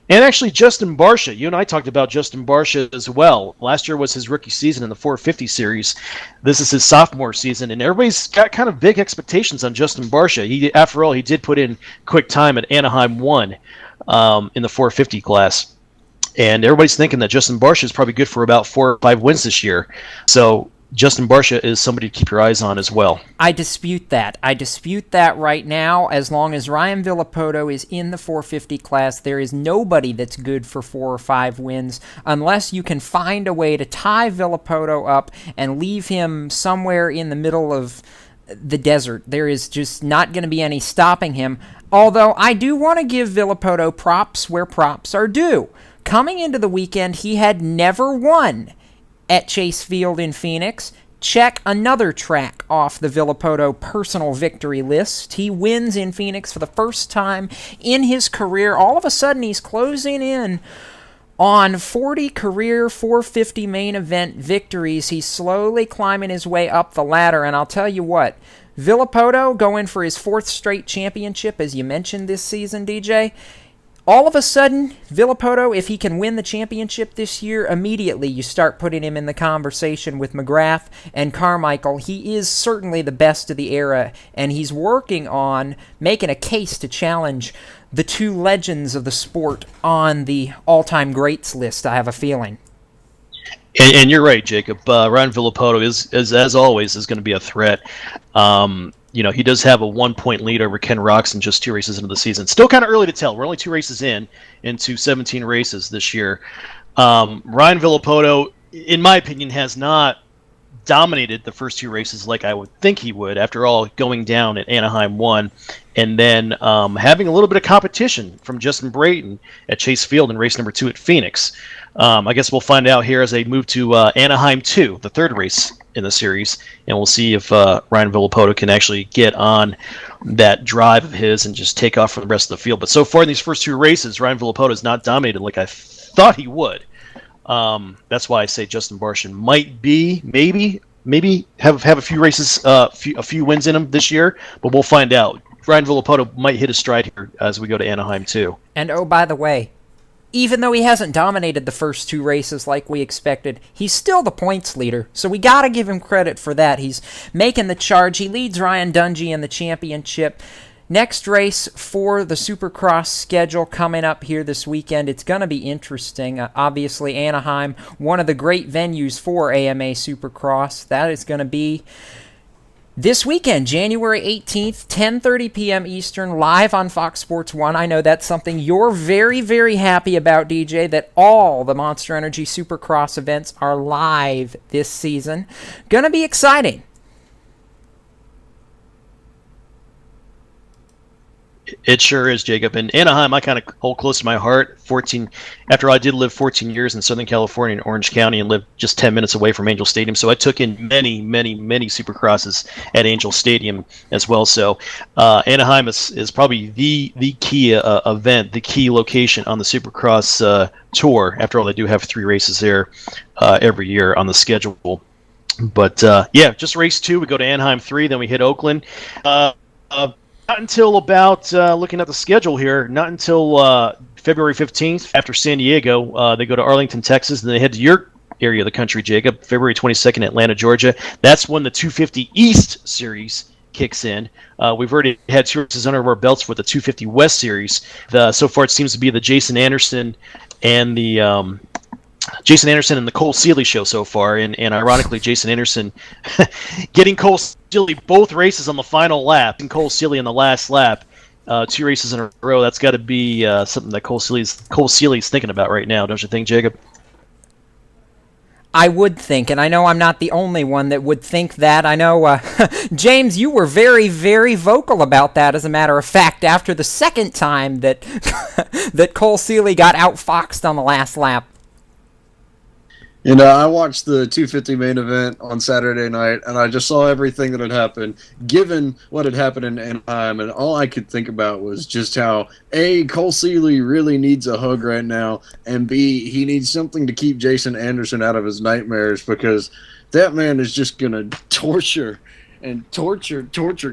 And actually, Justin Barcia. You and I talked about Justin Barcia as well. Last year was his rookie season in the 450 series. This is his sophomore season, and everybody's got kind of big expectations on Justin Barcia. After all, he did put in quick time at Anaheim 1 in the 450 class. And everybody's thinking that Justin Barcia is probably good for about 4 or 5 wins this year. So Justin Barcia is somebody to keep your eyes on as well. I dispute that. I dispute that right now. As long as Ryan Villopoto is in the 450 class, there is nobody that's good for 4 or 5 wins unless you can find a way to tie Villopoto up and leave him somewhere in the middle of the desert. There is just not going to be any stopping him. Although I do want to give Villopoto props where props are due. Coming into the weekend, he had never won at Chase Field in Phoenix. Check another track off the Villopoto personal victory list. He wins in Phoenix for the first time in his career. All of a sudden, he's closing in on 40 career 450 main event victories. He's slowly climbing his way up the ladder, and I'll tell you what, Villopoto going for his 4th straight championship, as you mentioned this season, DJ. All of a sudden, Villopoto, if he can win the championship this year, immediately you start putting him in the conversation with McGrath and Carmichael. He is certainly the best of the era, and he's working on making a case to challenge the 2 legends of the sport on the all-time greats list, I have a feeling. And you're right, Jacob. Ryan Villopoto is as always, is going to be a threat. He does have a 1-point lead over Ken Roczen just 2 races into the season. Still kind of early to tell. We're only 2 races into 17 races this year. Ryan Villopoto, in my opinion, has not dominated the first 2 races like I would think he would. After all, going down at Anaheim 1, and then having a little bit of competition from Justin Brayton at Chase Field in race number 2 at Phoenix. I guess we'll find out here as they move to Anaheim 2, the 3rd race in the series, and we'll see if Ryan Villopoto can actually get on that drive of his and just take off from the rest of the field. But so far in these first 2 races, Ryan Villopoto has not dominated like I thought he would. That's why I say Justin Barcia might be, maybe have a few races, a few wins in him this year, but we'll find out. Ryan Villopoto might hit a stride here as we go to Anaheim 2. And oh, by the way, even though he hasn't dominated the first 2 races like we expected, he's still the points leader, so we got to give him credit for that. He's making the charge. He leads Ryan Dungey in the championship. Next race for the Supercross schedule coming up here this weekend. It's going to be interesting. Obviously, Anaheim, one of the great venues for AMA Supercross. That is going to be this weekend, January 18th, 10:30 p.m. Eastern, live on Fox Sports 1. I know that's something you're very, very happy about, DJ, that all the Monster Energy Supercross events are live this season. Gonna be exciting. It sure is, Jacob. And Anaheim, I kind of hold close to my heart. After I did live 14 years in Southern California in Orange County and lived just 10 minutes away from Angel Stadium, so I took in many, many, many Supercrosses at Angel Stadium as well. So Anaheim is probably the key event, the key location on the Supercross tour. After all, they do have 3 races there every year on the schedule. But just race 2, we go to Anaheim 3, then we hit Oakland. Not until about, looking at the schedule here, not until February 15th, after San Diego, they go to Arlington, Texas, and they head to your area of the country, Jacob, February 22nd, Atlanta, Georgia. That's when the 250 East Series kicks in. We've already had 2 races under our belts with the 250 West Series. So far, it seems to be the Jason Anderson and the Cole Seeley show so far, and ironically, Jason Anderson getting Cole Seeley both races on the final lap, and Cole Seeley in the last lap, 2 races in a row. That's got to be something that Cole Seeley's thinking about right now, don't you think, Jacob? I would think, and I know I'm not the only one that would think that. I know, James, you were very, very vocal about that, as a matter of fact, after the second time that that Cole Seeley got outfoxed on the last lap. You know, I watched the 250 main event on Saturday night, and I just saw everything that had happened, given what had happened in Anaheim, and all I could think about was just how, A, Cole Seeley really needs a hug right now, and B, he needs something to keep Jason Anderson out of his nightmares, because that man is just going to torture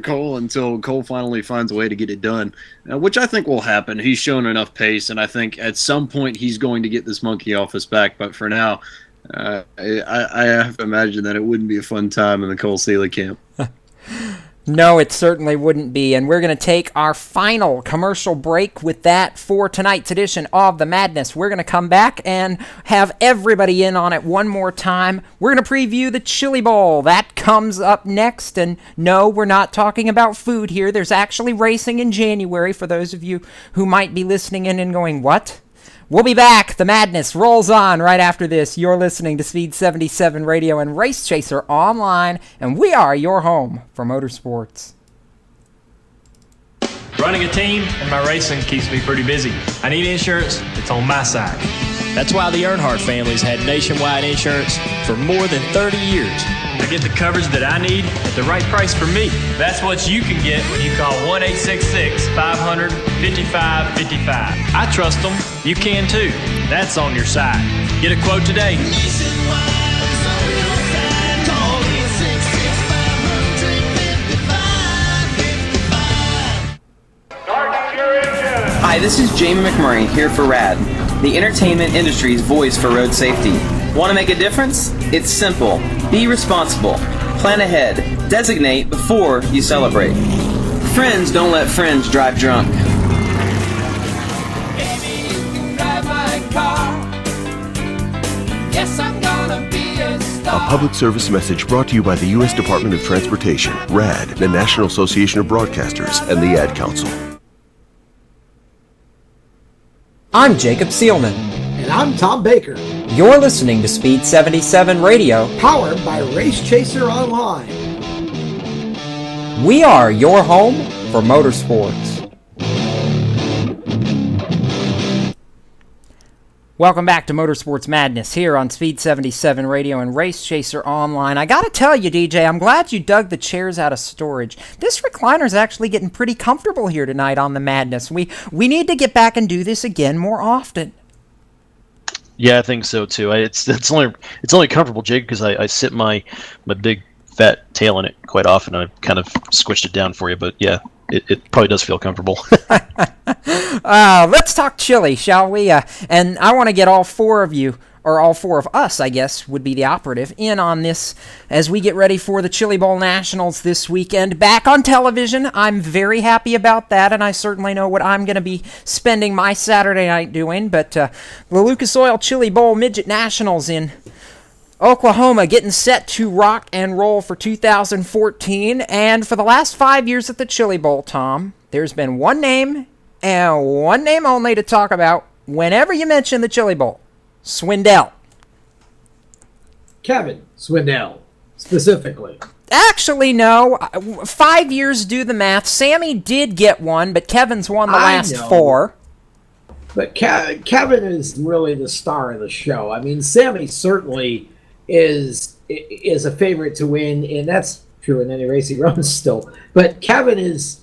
Cole until Cole finally finds a way to get it done, which I think will happen. He's shown enough pace, and I think at some point he's going to get this monkey off his back, but for now, I have to imagine that it wouldn't be a fun time in the Cole Seeley camp. No, it certainly wouldn't be, and we're going to take our final commercial break with that for tonight's edition of The Madness. We're going to come back and have everybody in on it one more time. We're going to preview the Chili Bowl. That comes up next, and no, we're not talking about food here. There's actually racing in January for those of you who might be listening in and going, what? We'll be back. The Madness rolls on right after this. You're listening to Speed77 Radio and Race Chaser Online, and we are your home for motorsports. Running a team and my racing keeps me pretty busy. I need insurance. It's on my side. That's why the Earnhardt family's had nationwide insurance for more than 30 years. I get the coverage that I need at the right price for me. That's what you can get when you call 1-866-500-5555. I trust them. You can too. That's on your side. Get a quote today. Hi, this is Jamie McMurray here for RAD, the entertainment industry's voice for road safety. Want to make a difference? It's simple. Be responsible. Plan ahead. Designate before you celebrate. Friends don't let friends drive drunk. Baby, you can drive my car. Yes, I'm gonna be a star. A public service message brought to you by the U.S. Department of Transportation, RAD, the National Association of Broadcasters, and the Ad Council. I'm Jacob Seelman. And I'm Tom Baker. You're listening to Speed77 Radio, Powered by Race Chaser Online. We are your home for motorsports. Welcome back to Motorsports Madness here on Speed77 Radio and Race Chaser Online. I gotta tell you, DJ, I'm glad you dug the chairs out of storage. This recliner's actually getting pretty comfortable here tonight on the Madness. We need to get back and do this again more often. Yeah, I think so too. It's only comfortable, Jake, because I sit my big fat tail in it quite often. I've kind of squished it down for you, but yeah, it probably does feel comfortable. Let's talk chili, shall we? And I want to get all four of you, or all four of us, I guess, would be the operative, in on this as we get ready for the Chili Bowl Nationals this weekend. Back on television, I'm very happy about that, and I certainly know what I'm going to be spending my Saturday night doing, but the Lucas Oil Chili Bowl Midget Nationals in Oklahoma getting set to rock and roll for 2014, and for the last 5 years at the Chili Bowl, Tom, there's been one name, and one name only to talk about whenever you mention the Chili Bowl. Swindell. Kevin Swindell, specifically. Actually, no. 5 years, do the math. Sammy did get one, but Kevin's won the last four. But Kevin is really the star of the show. I mean, Sammy certainly is a favorite to win, and that's true in any race he runs still. But Kevin is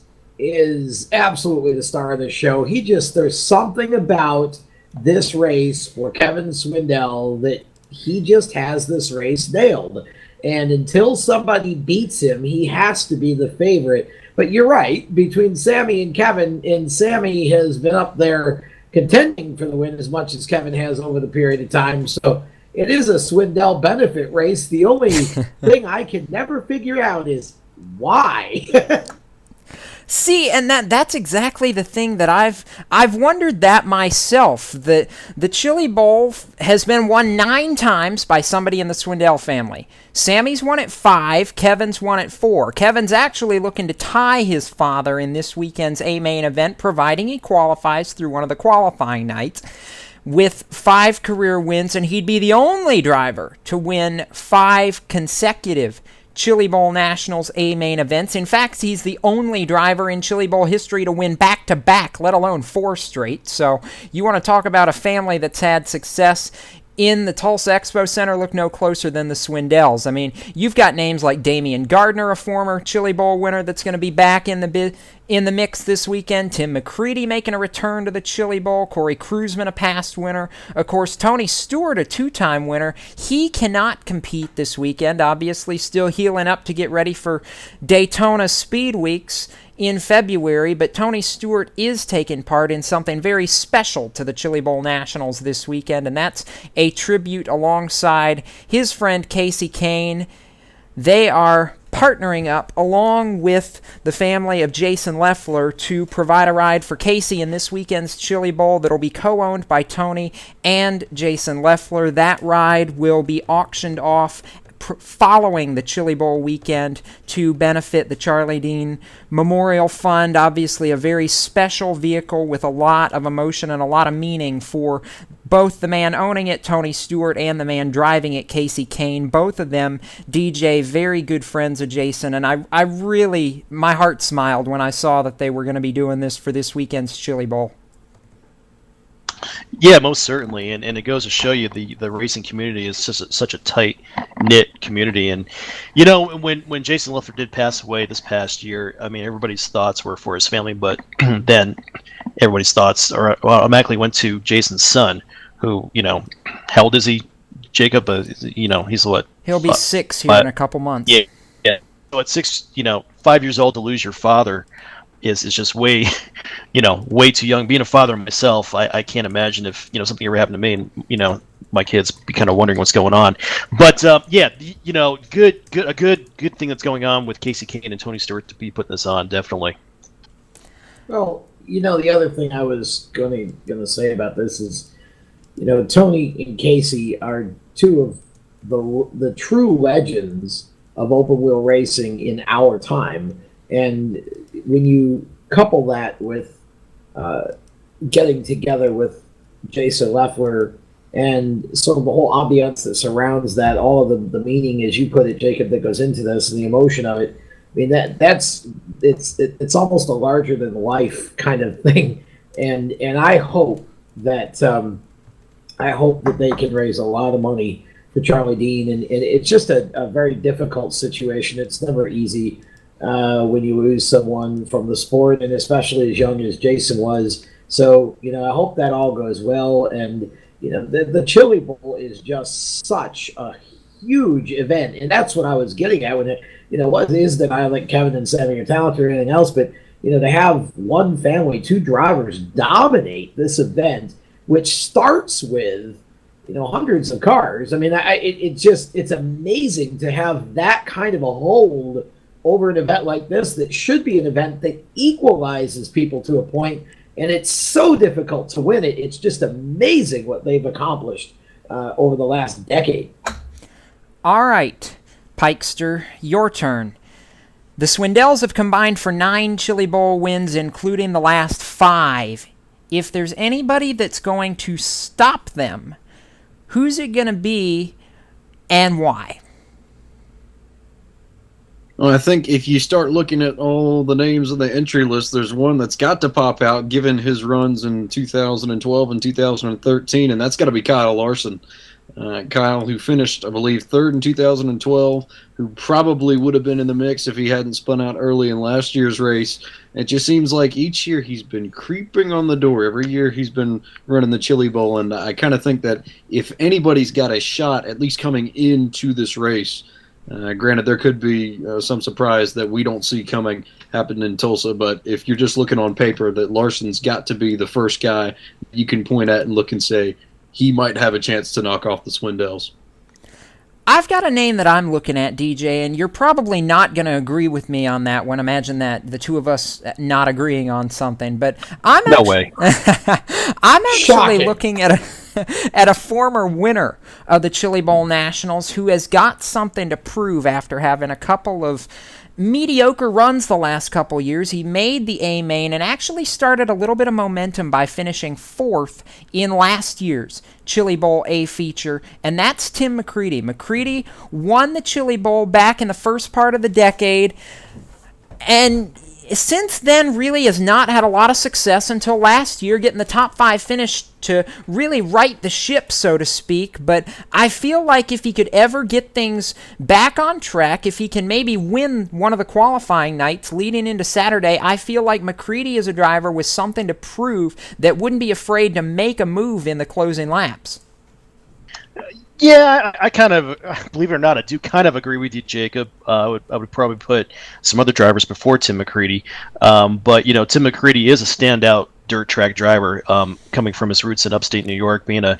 absolutely the star of the show. There's something about this race for Kevin Swindell that he just has this race nailed. And until somebody beats him, he has to be the favorite. But you're right, between Sammy and Kevin, and Sammy has been up there contending for the win as much as Kevin has over the period of time. So it is a Swindell benefit race. The only thing I can never figure out is why. See, and that's exactly the thing that I've wondered that myself. The Chili Bowl has been won 9 times by somebody in the Swindell family. Sammy's won it 5, Kevin's won it 4. Kevin's actually looking to tie his father in this weekend's A-Main event, providing he qualifies through one of the qualifying nights, with 5 career wins, and he'd be the only driver to win 5 consecutive Chili Bowl Nationals A-Main events. In fact, he's the only driver in Chili Bowl history to win back-to-back, let alone 4 straight. So you want to talk about a family that's had success in the Tulsa Expo Center look no closer than the Swindells. I mean, you've got names like Damian Gardner, a former Chili Bowl winner that's going to be back in the mix this weekend. Tim McCready making a return to the Chili Bowl. Corey Kruisman, a past winner. Of course, Tony Stewart, a two-time winner. He cannot compete this weekend, obviously still healing up to get ready for Daytona Speed Weeks in February, but Tony Stewart is taking part in something very special to the Chili Bowl Nationals this weekend, and that's a tribute alongside his friend Casey Kane. They are partnering up along with the family of Jason Leffler to provide a ride for Casey in this weekend's Chili Bowl that'll be co-owned by Tony and Jason Leffler. That ride will be auctioned off following the Chili Bowl weekend to benefit the Charlie Dean Memorial Fund. Obviously a very special vehicle with a lot of emotion and a lot of meaning for both the man owning it, Tony Stewart, and the man driving it, Casey Kane. Both of them, DJ, very good friends of Jason, and I really, my heart smiled when I saw that they were going to be doing this for this weekend's Chili Bowl. Yeah, most certainly, and it goes to show you the racing community is such a tight knit community. And you know, when Jason Leffler did pass away this past year, I mean, everybody's thoughts were for his family, but then everybody's thoughts automatically went to Jason's son, who, you know, how old is he, Jacob? You know, he's what? He'll be 6 here in a couple months. Yeah. So at 6, 5 years old to lose your father is just way, way too young. Being a father myself, I can't imagine if, something ever happened to me and, my kids be kind of wondering what's going on. But, good thing that's going on with Casey Kane and Tony Stewart to be putting this on, definitely. Well, the other thing I was going to say about this is, Tony and Casey are two of the true legends of open wheel racing in our time. And when you couple that with getting together with Jason Leffler and sort of the whole ambiance that surrounds that, all of the meaning, as you put it, Jacob, that goes into this and the emotion of it, I mean, it's almost a larger than life kind of thing. And I hope that they can raise a lot of money for Charlie Dean. And it's just a very difficult situation. It's never easy when you lose someone from the sport, and especially as young as Jason was. So, I hope that all goes well. And, the Chili Bowl is just such a huge event. And that's what I was getting at when it, what is that I like Kevin and Sammy are talented or anything else, but, to have one family, two drivers dominate this event, which starts with, hundreds of cars. I mean, it's amazing to have that kind of a hold over an event like this that should be an event that equalizes people to a point, and it's so difficult to win it. It's just amazing what they've accomplished over the last decade. All right, Pikester, your turn. The Swindells have combined for 9 Chili Bowl wins, including the last 5. If there's anybody that's going to stop them, who's it going to be and why? Well, I think if you start looking at all the names of the entry list, there's one that's got to pop out given his runs in 2012 and 2013, and that's got to be Kyle Larson. Kyle, who finished, I believe, 3rd in 2012, who probably would have been in the mix if he hadn't spun out early in last year's race. It just seems like each year he's been creeping on the door. Every year he's been running the Chili Bowl, and I kind of think that if anybody's got a shot, at least coming into this race, granted, there could be some surprise that we don't see coming happen in Tulsa, but if you're just looking on paper, that Larson's got to be the first guy you can point at and look and say, he might have a chance to knock off the Swindells. I've got a name that I'm looking at, DJ, and you're probably not going to agree with me on that one. Imagine that, the two of us not agreeing on something. But I'm way. I'm actually looking at a former winner of the Chili Bowl Nationals who has got something to prove after having a couple of mediocre runs the last couple years. He made the A main and actually started a little bit of momentum by finishing 4th in last year's Chili Bowl A feature, and that's Tim McCready. McCready won the Chili Bowl back in the first part of the decade, and since then really has not had a lot of success until last year, getting the top 5 finish to really right the ship, so to speak. But I feel like if he could ever get things back on track, if he can maybe win one of the qualifying nights leading into Saturday, I feel like McCready is a driver with something to prove that wouldn't be afraid to make a move in the closing laps. Yeah, I kind of, believe it or not, I do kind of agree with you, Jacob. I would probably put some other drivers before Tim McCready. But, Tim McCready is a standout dirt track driver, coming from his roots in upstate New York, being a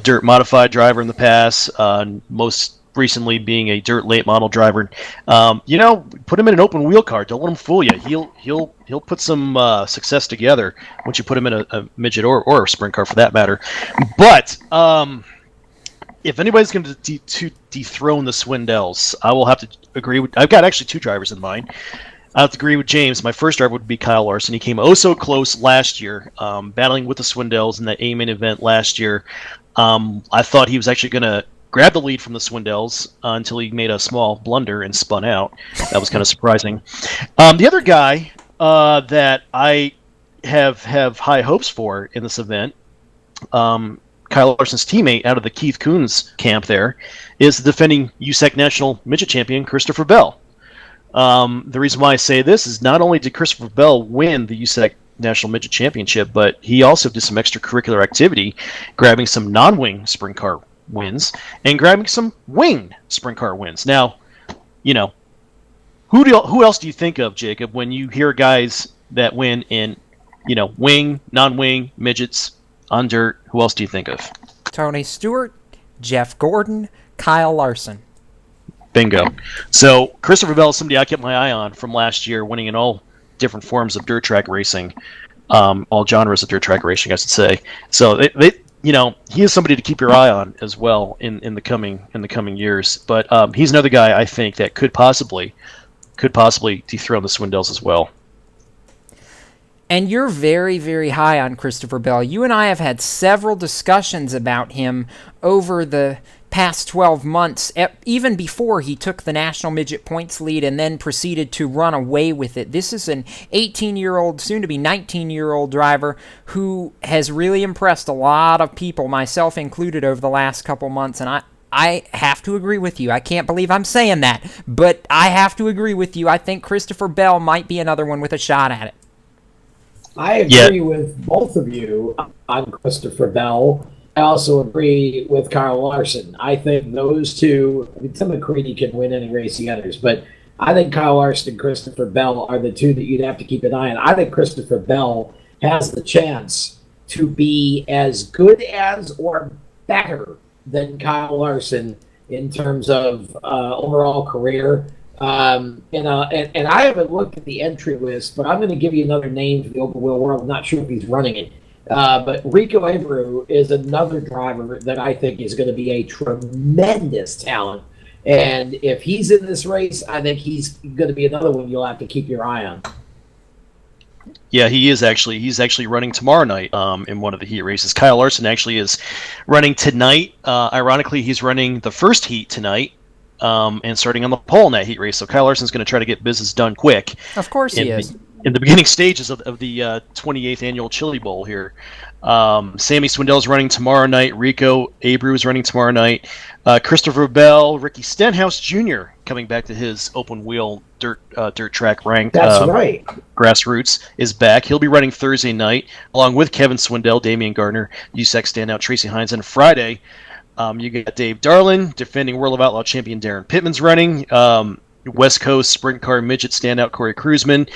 dirt modified driver in the past, most recently being a dirt late model driver. Put him in an open wheel car. Don't let him fool you. He'll put some success together once you put him in a midget or a sprint car for that matter. But if anybody's going to dethrone the Swindells, I will have to agree with. I've got actually 2 drivers in mind. I have to agree with James. My first driver would be Kyle Larson. He came so close last year, battling with the Swindells in that A-main event last year. I thought he was actually going to grab the lead from the Swindells until he made a small blunder and spun out. That was kind of surprising. The other guy that I have high hopes for in this event, Kyle Larson's teammate out of the Keith Coons camp there, is the defending USAC National Midget Champion, Christopher Bell. The reason why I say this is not only did Christopher Bell win the USAC National Midget Championship, but he also did some extracurricular activity, grabbing some non-wing sprint car wins and grabbing some wing sprint car wins. Now, who else do you think of, Jacob, when you hear guys that win in, wing, non-wing, midgets, on dirt? Who else do you think of? Tony Stewart, Jeff Gordon, Kyle Larson. Bingo. So Christopher Bell is somebody I kept my eye on from last year, winning in all different forms of dirt track racing, all genres of dirt track racing, I should say. So he is somebody to keep your eye on as well in the coming years. But he's another guy I think that could possibly dethrone the Swindells as well. And you're very, very high on Christopher Bell. You and I have had several discussions about him over the past 12 months, even before he took the National Midget Points lead and then proceeded to run away with it. This is an 18-year-old, soon-to-be 19-year-old driver who has really impressed a lot of people, myself included, over the last couple months, and I have to agree with you. I can't believe I'm saying that, but I have to agree with you. I think Christopher Bell might be another one with a shot at it. I agree with both of you on Christopher Bell. I also agree with Kyle Larson. I think those two, Tim McCready can win any race he enters, but I think Kyle Larson and Christopher Bell are the two that you'd have to keep an eye on. I think Christopher Bell has the chance to be as good as or better than Kyle Larson in terms of overall career. And I haven't looked at the entry list, but I'm going to give you another name for the open wheel world. I'm not sure if he's running it. But Rico Abreu is another driver that I think is going to be a tremendous talent. And if he's in this race, I think he's going to be another one you'll have to keep your eye on. Yeah, he's actually running tomorrow night in one of the heat races. Kyle Larson actually is running tonight. Ironically, he's running the first heat tonight. And starting on the pole in that heat race. So Kyle Larson's going to try to get business done quick. Of course he is. In the beginning stages of the 28th annual Chili Bowl here. Sammy Swindell's running tomorrow night. Rico Abreu is running tomorrow night. Christopher Bell, Ricky Stenhouse Jr. coming back to his open wheel dirt track rank. That's right. Grassroots is back. He'll be running Thursday night along with Kevin Swindell, Damian Gardner, USAC standout Tracy Hines, and Friday. You got Dave Darlin, defending World of Outlaw champion Darren Pittman's running. West Coast sprint car midget standout Corey Cruzman.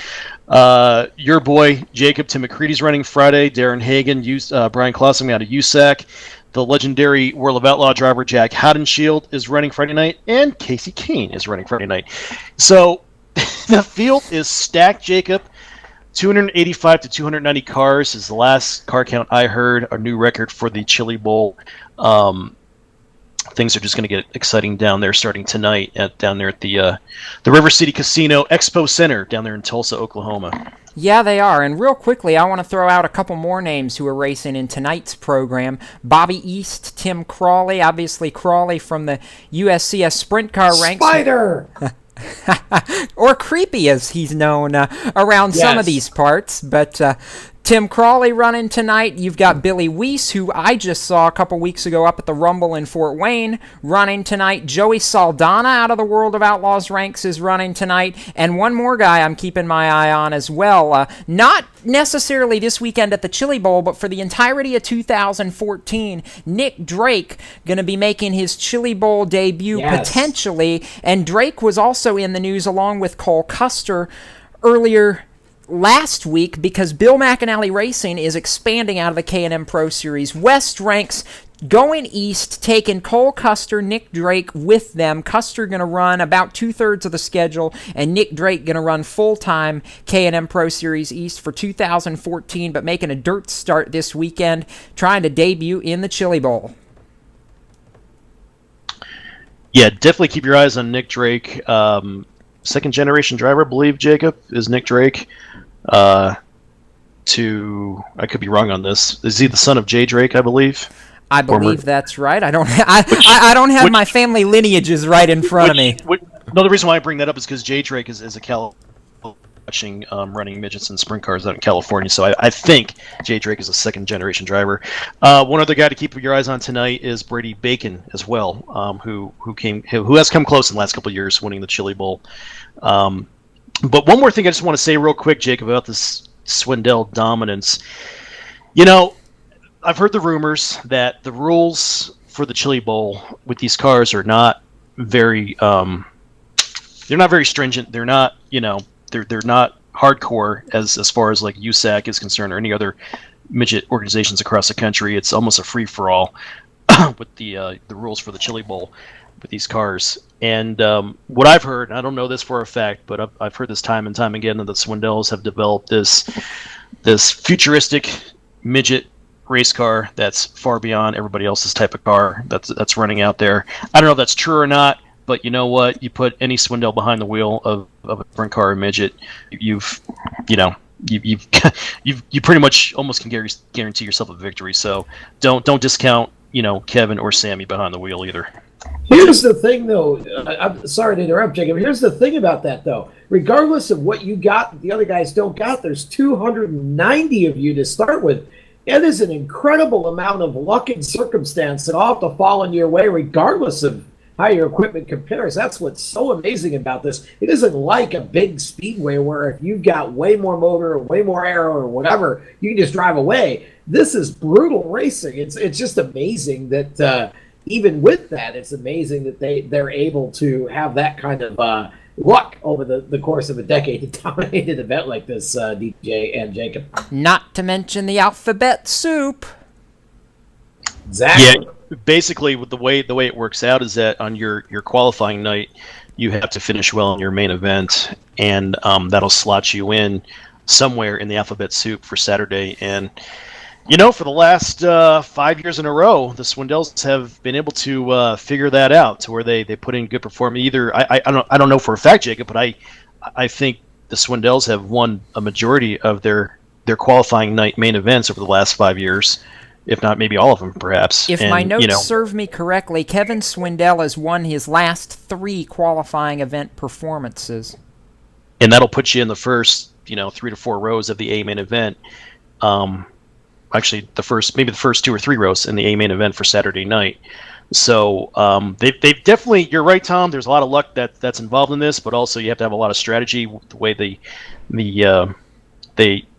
Your boy Jacob Tim McCready's running Friday. Darren Hagen, Brian Clausen out of USAC. The legendary World of Outlaw driver Jack Haudenschild is running Friday night, and Casey Kane is running Friday night. So the field is stacked, Jacob. 285 to 290 cars is the last car count I heard. A new record for the Chili Bowl. Things are just going to get exciting down there starting tonight down there at the River City Casino Expo Center down there in Tulsa, Oklahoma. Yeah, they are. And real quickly, I want to throw out a couple more names who are racing in tonight's program. Bobby East, Tim Crawley, obviously Crawley from the USCS sprint car ranks. Spider! Or Creepy, as he's known around some of these parts. But Tim Crawley running tonight. You've got Billy Weiss, who I just saw a couple weeks ago up at the Rumble in Fort Wayne, running tonight. Joey Saldana out of the World of Outlaws ranks is running tonight. And one more guy I'm keeping my eye on as well. Not necessarily this weekend at the Chili Bowl, but for the entirety of 2014, Nick Drake going to be making his Chili Bowl debut potentially. And Drake was also in the news along with Cole Custer earlier last week because Bill McAnally Racing is expanding out of the K&M Pro Series West ranks, going east, taking Cole Custer, Nick Drake with them. Custer going to run about 2/3 of the schedule, and Nick Drake going to run full-time K&M Pro Series East for 2014, but making a dirt start this weekend, trying to debut in the Chili Bowl. Yeah, definitely keep your eyes on Nick Drake. Second-generation driver, I believe, Jacob, is Nick Drake. I could be wrong on this. Is he the son of Jay Drake, I believe? I believe that's right. I don't have my family lineages right in front of me. No, the reason why I bring that up is because Jay Drake is a watching running midgets and sprint cars out in California, so I think Jay Drake is a second-generation driver. One other guy to keep your eyes on tonight is Brady Bacon as well, who has come close in the last couple of years, winning the Chili Bowl. But one more thing I just want to say real quick, Jacob, about this Swindell dominance. You know, I've heard the rumors that the rules for the Chili Bowl with these cars are not very they're not very stringent. They're not, they're not hardcore as far as like USAC is concerned or any other midget organizations across the country. It's almost a free for all with the rules for the Chili Bowl with these cars. And what I've heard, and I don't know this for a fact, but I've heard this time and time again, that the Swindells have developed this futuristic midget race car that's far beyond everybody else's type of car that's running out there. I don't know if that's true or not, but you know what? You put any Swindell behind the wheel of a sprint car or midget, you pretty much almost can guarantee yourself a victory. So don't discount Kevin or Sammy behind the wheel either. Here's the thing, though. I'm sorry to interrupt, Jacob. Here's the thing about that, though. Regardless of what you got, the other guys don't got. There's 290 of you to start with. It is an incredible amount of luck and circumstance that all have to fall in your way, regardless of how your equipment compares. That's what's so amazing about this. It isn't like a big speedway where if you've got way more motor or way more aero or whatever, you can just drive away. This is brutal racing. It's just amazing that even with that, it's amazing that they're able to have that kind of luck over the course of a decade to dominate an event like this, DJ and Jacob. Not to mention the alphabet soup. Exactly. Yeah, basically, with the way it works out is that on your qualifying night, you have to finish well in your main event, and that'll slot you in somewhere in the alphabet soup for Saturday. And for the last 5 years in a row, the Swindells have been able to figure that out to where they put in good performance. Either I don't know for a fact, Jacob, but I think the Swindells have won a majority of their qualifying night main events over the last 5 years, if not maybe all of them, perhaps. If my notes serve me correctly, Kevin Swindell has won his last 3 qualifying event performances, and that'll put you in the first 3 to 4 rows of the A main event. Actually, the first 2 or 3 rows in the A main event for Saturday night. So they've definitely. You're right, Tom. There's a lot of luck that's involved in this, but also you have to have a lot of strategy with the way they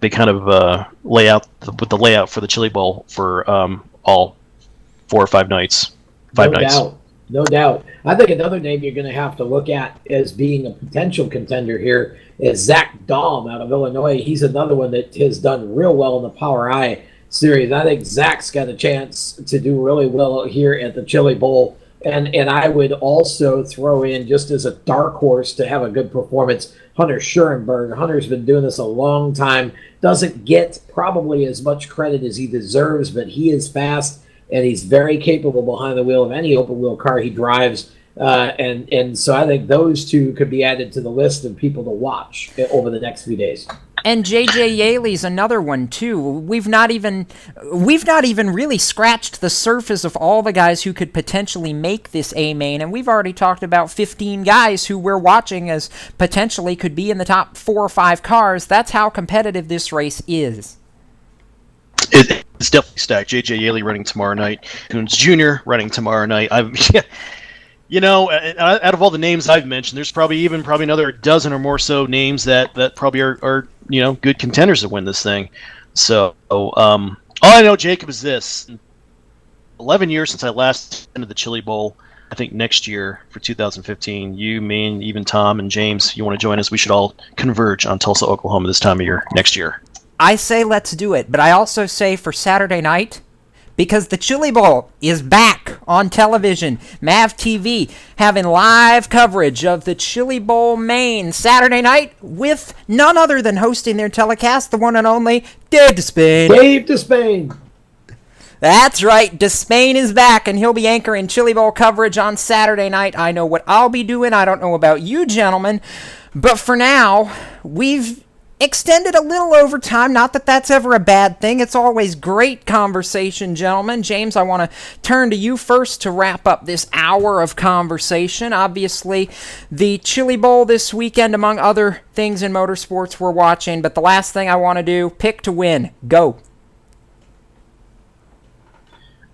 kind of lay out with the layout for the Chili Bowl for all 4 or 5 nights. 5 nights. No doubt. I think another name you're going to have to look at as being a potential contender here is Zach Dahm out of Illinois. He's another one that has done real well in the Power I series. I think Zach's got a chance to do really well here at the Chili Bowl. And I would also throw in, just as a dark horse to have a good performance, Hunter Schurenberg. Hunter's been doing this a long time. Doesn't get probably as much credit as he deserves, but he is fast, and he's very capable behind the wheel of any open-wheel car he drives. And so I think those two could be added to the list of people to watch over the next few days. And JJ Yaley's another one too. We've not even really scratched the surface of all the guys who could potentially make this A main, and we've already talked about 15 guys who we're watching as potentially could be in the top 4 or 5 cars. That's how competitive this race is. It's definitely stacked. JJ Yaley running tomorrow night. Coons Jr. running tomorrow night. You know, out of all the names I've mentioned, there's probably another dozen or more so names that probably are good contenders to win this thing. So all I know, Jacob, is this: 11 years since I last attended the Chili Bowl. I think next year for 2015, you, me, and even Tom and James, you want to join us? We should all converge on Tulsa, Oklahoma this time of year next year. I say let's do it, but I also say for Saturday night, because the Chili Bowl is back on television. MAV TV having live coverage of the Chili Bowl main Saturday night with none other than hosting their telecast, the one and only Dave Despain. Dave Despain. That's right, Despain is back, and he'll be anchoring Chili Bowl coverage on Saturday night. I know what I'll be doing. I don't know about you, gentlemen. But for now, we've extended a little overtime. Not that that's ever a bad thing. It's always great conversation, gentlemen. James, I want to turn to you first to wrap up this hour of conversation. Obviously, the Chili Bowl this weekend, among other things in motorsports we're watching. But the last thing I want to do, pick to win. Go.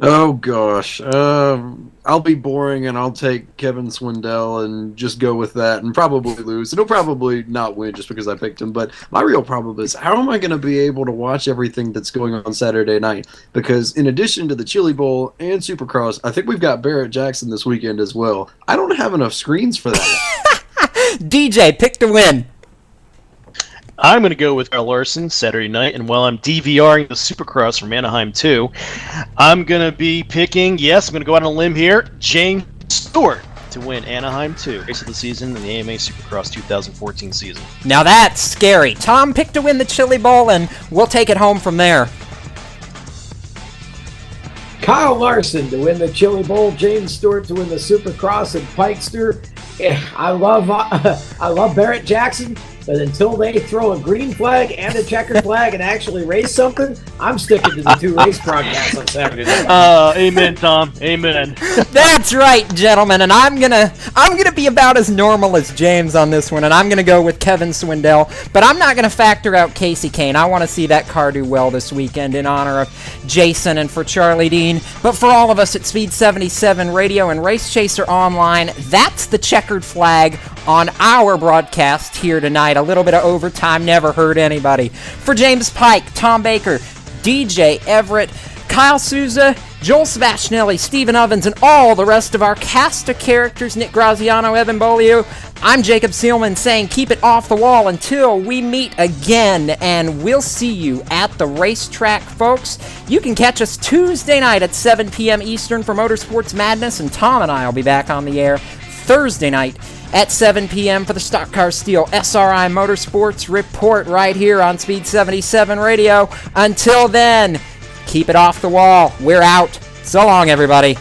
Oh, gosh. I'll be boring, and I'll take Kevin Swindell and just go with that and probably lose. He'll probably not win just because I picked him, but my real problem is how am I going to be able to watch everything that's going on Saturday night? Because in addition to the Chili Bowl and Supercross, I think we've got Barrett Jackson this weekend as well. I don't have enough screens for that. DJ, pick to win. I'm going to go with Kyle Larson Saturday night, and while I'm DVRing the Supercross from Anaheim 2, I'm going to be picking, I'm going to go out on a limb here, James Stewart to win Anaheim 2, race of the season in the AMA Supercross 2014 season. Now that's scary. Tom, pick to win the Chili Bowl, and we'll take it home from there. Kyle Larson to win the Chili Bowl, James Stewart to win the Supercross at Pikester. I love Barrett Jackson, but until they throw a green flag and a checkered flag and actually race something, I'm sticking to the 2 race broadcasts on Saturday night. Amen, Tom. Amen. That's right, gentlemen, and I'm gonna be about as normal as James on this one, and I'm gonna go with Kevin Swindell, but I'm not gonna factor out Casey Kane. I want to see that car do well this weekend in honor of Jason and for Charlie Dean. But for all of us at Speed77 Radio and Race Chaser Online, that's the checkered flag on our broadcast here tonight. A little bit of overtime never hurt anybody. For James Pike, Tom Baker, DJ Everett, Kyle Souza, Joel Sebastianelli, Stephen Ovens, and all the rest of our cast of characters, Nick Graziano, Evan Bolio, I'm Jacob Seelman saying keep it off the wall until we meet again, and we'll see you at the racetrack, folks. You can catch us Tuesday night at 7 p.m. Eastern for Motorsports Madness, and Tom and I will be back on the air Thursday night at 7 p.m. for the Stock Car Steel SRI Motorsports Report right here on Speed77 Radio. Until then, keep it off the wall. We're out. So long, everybody.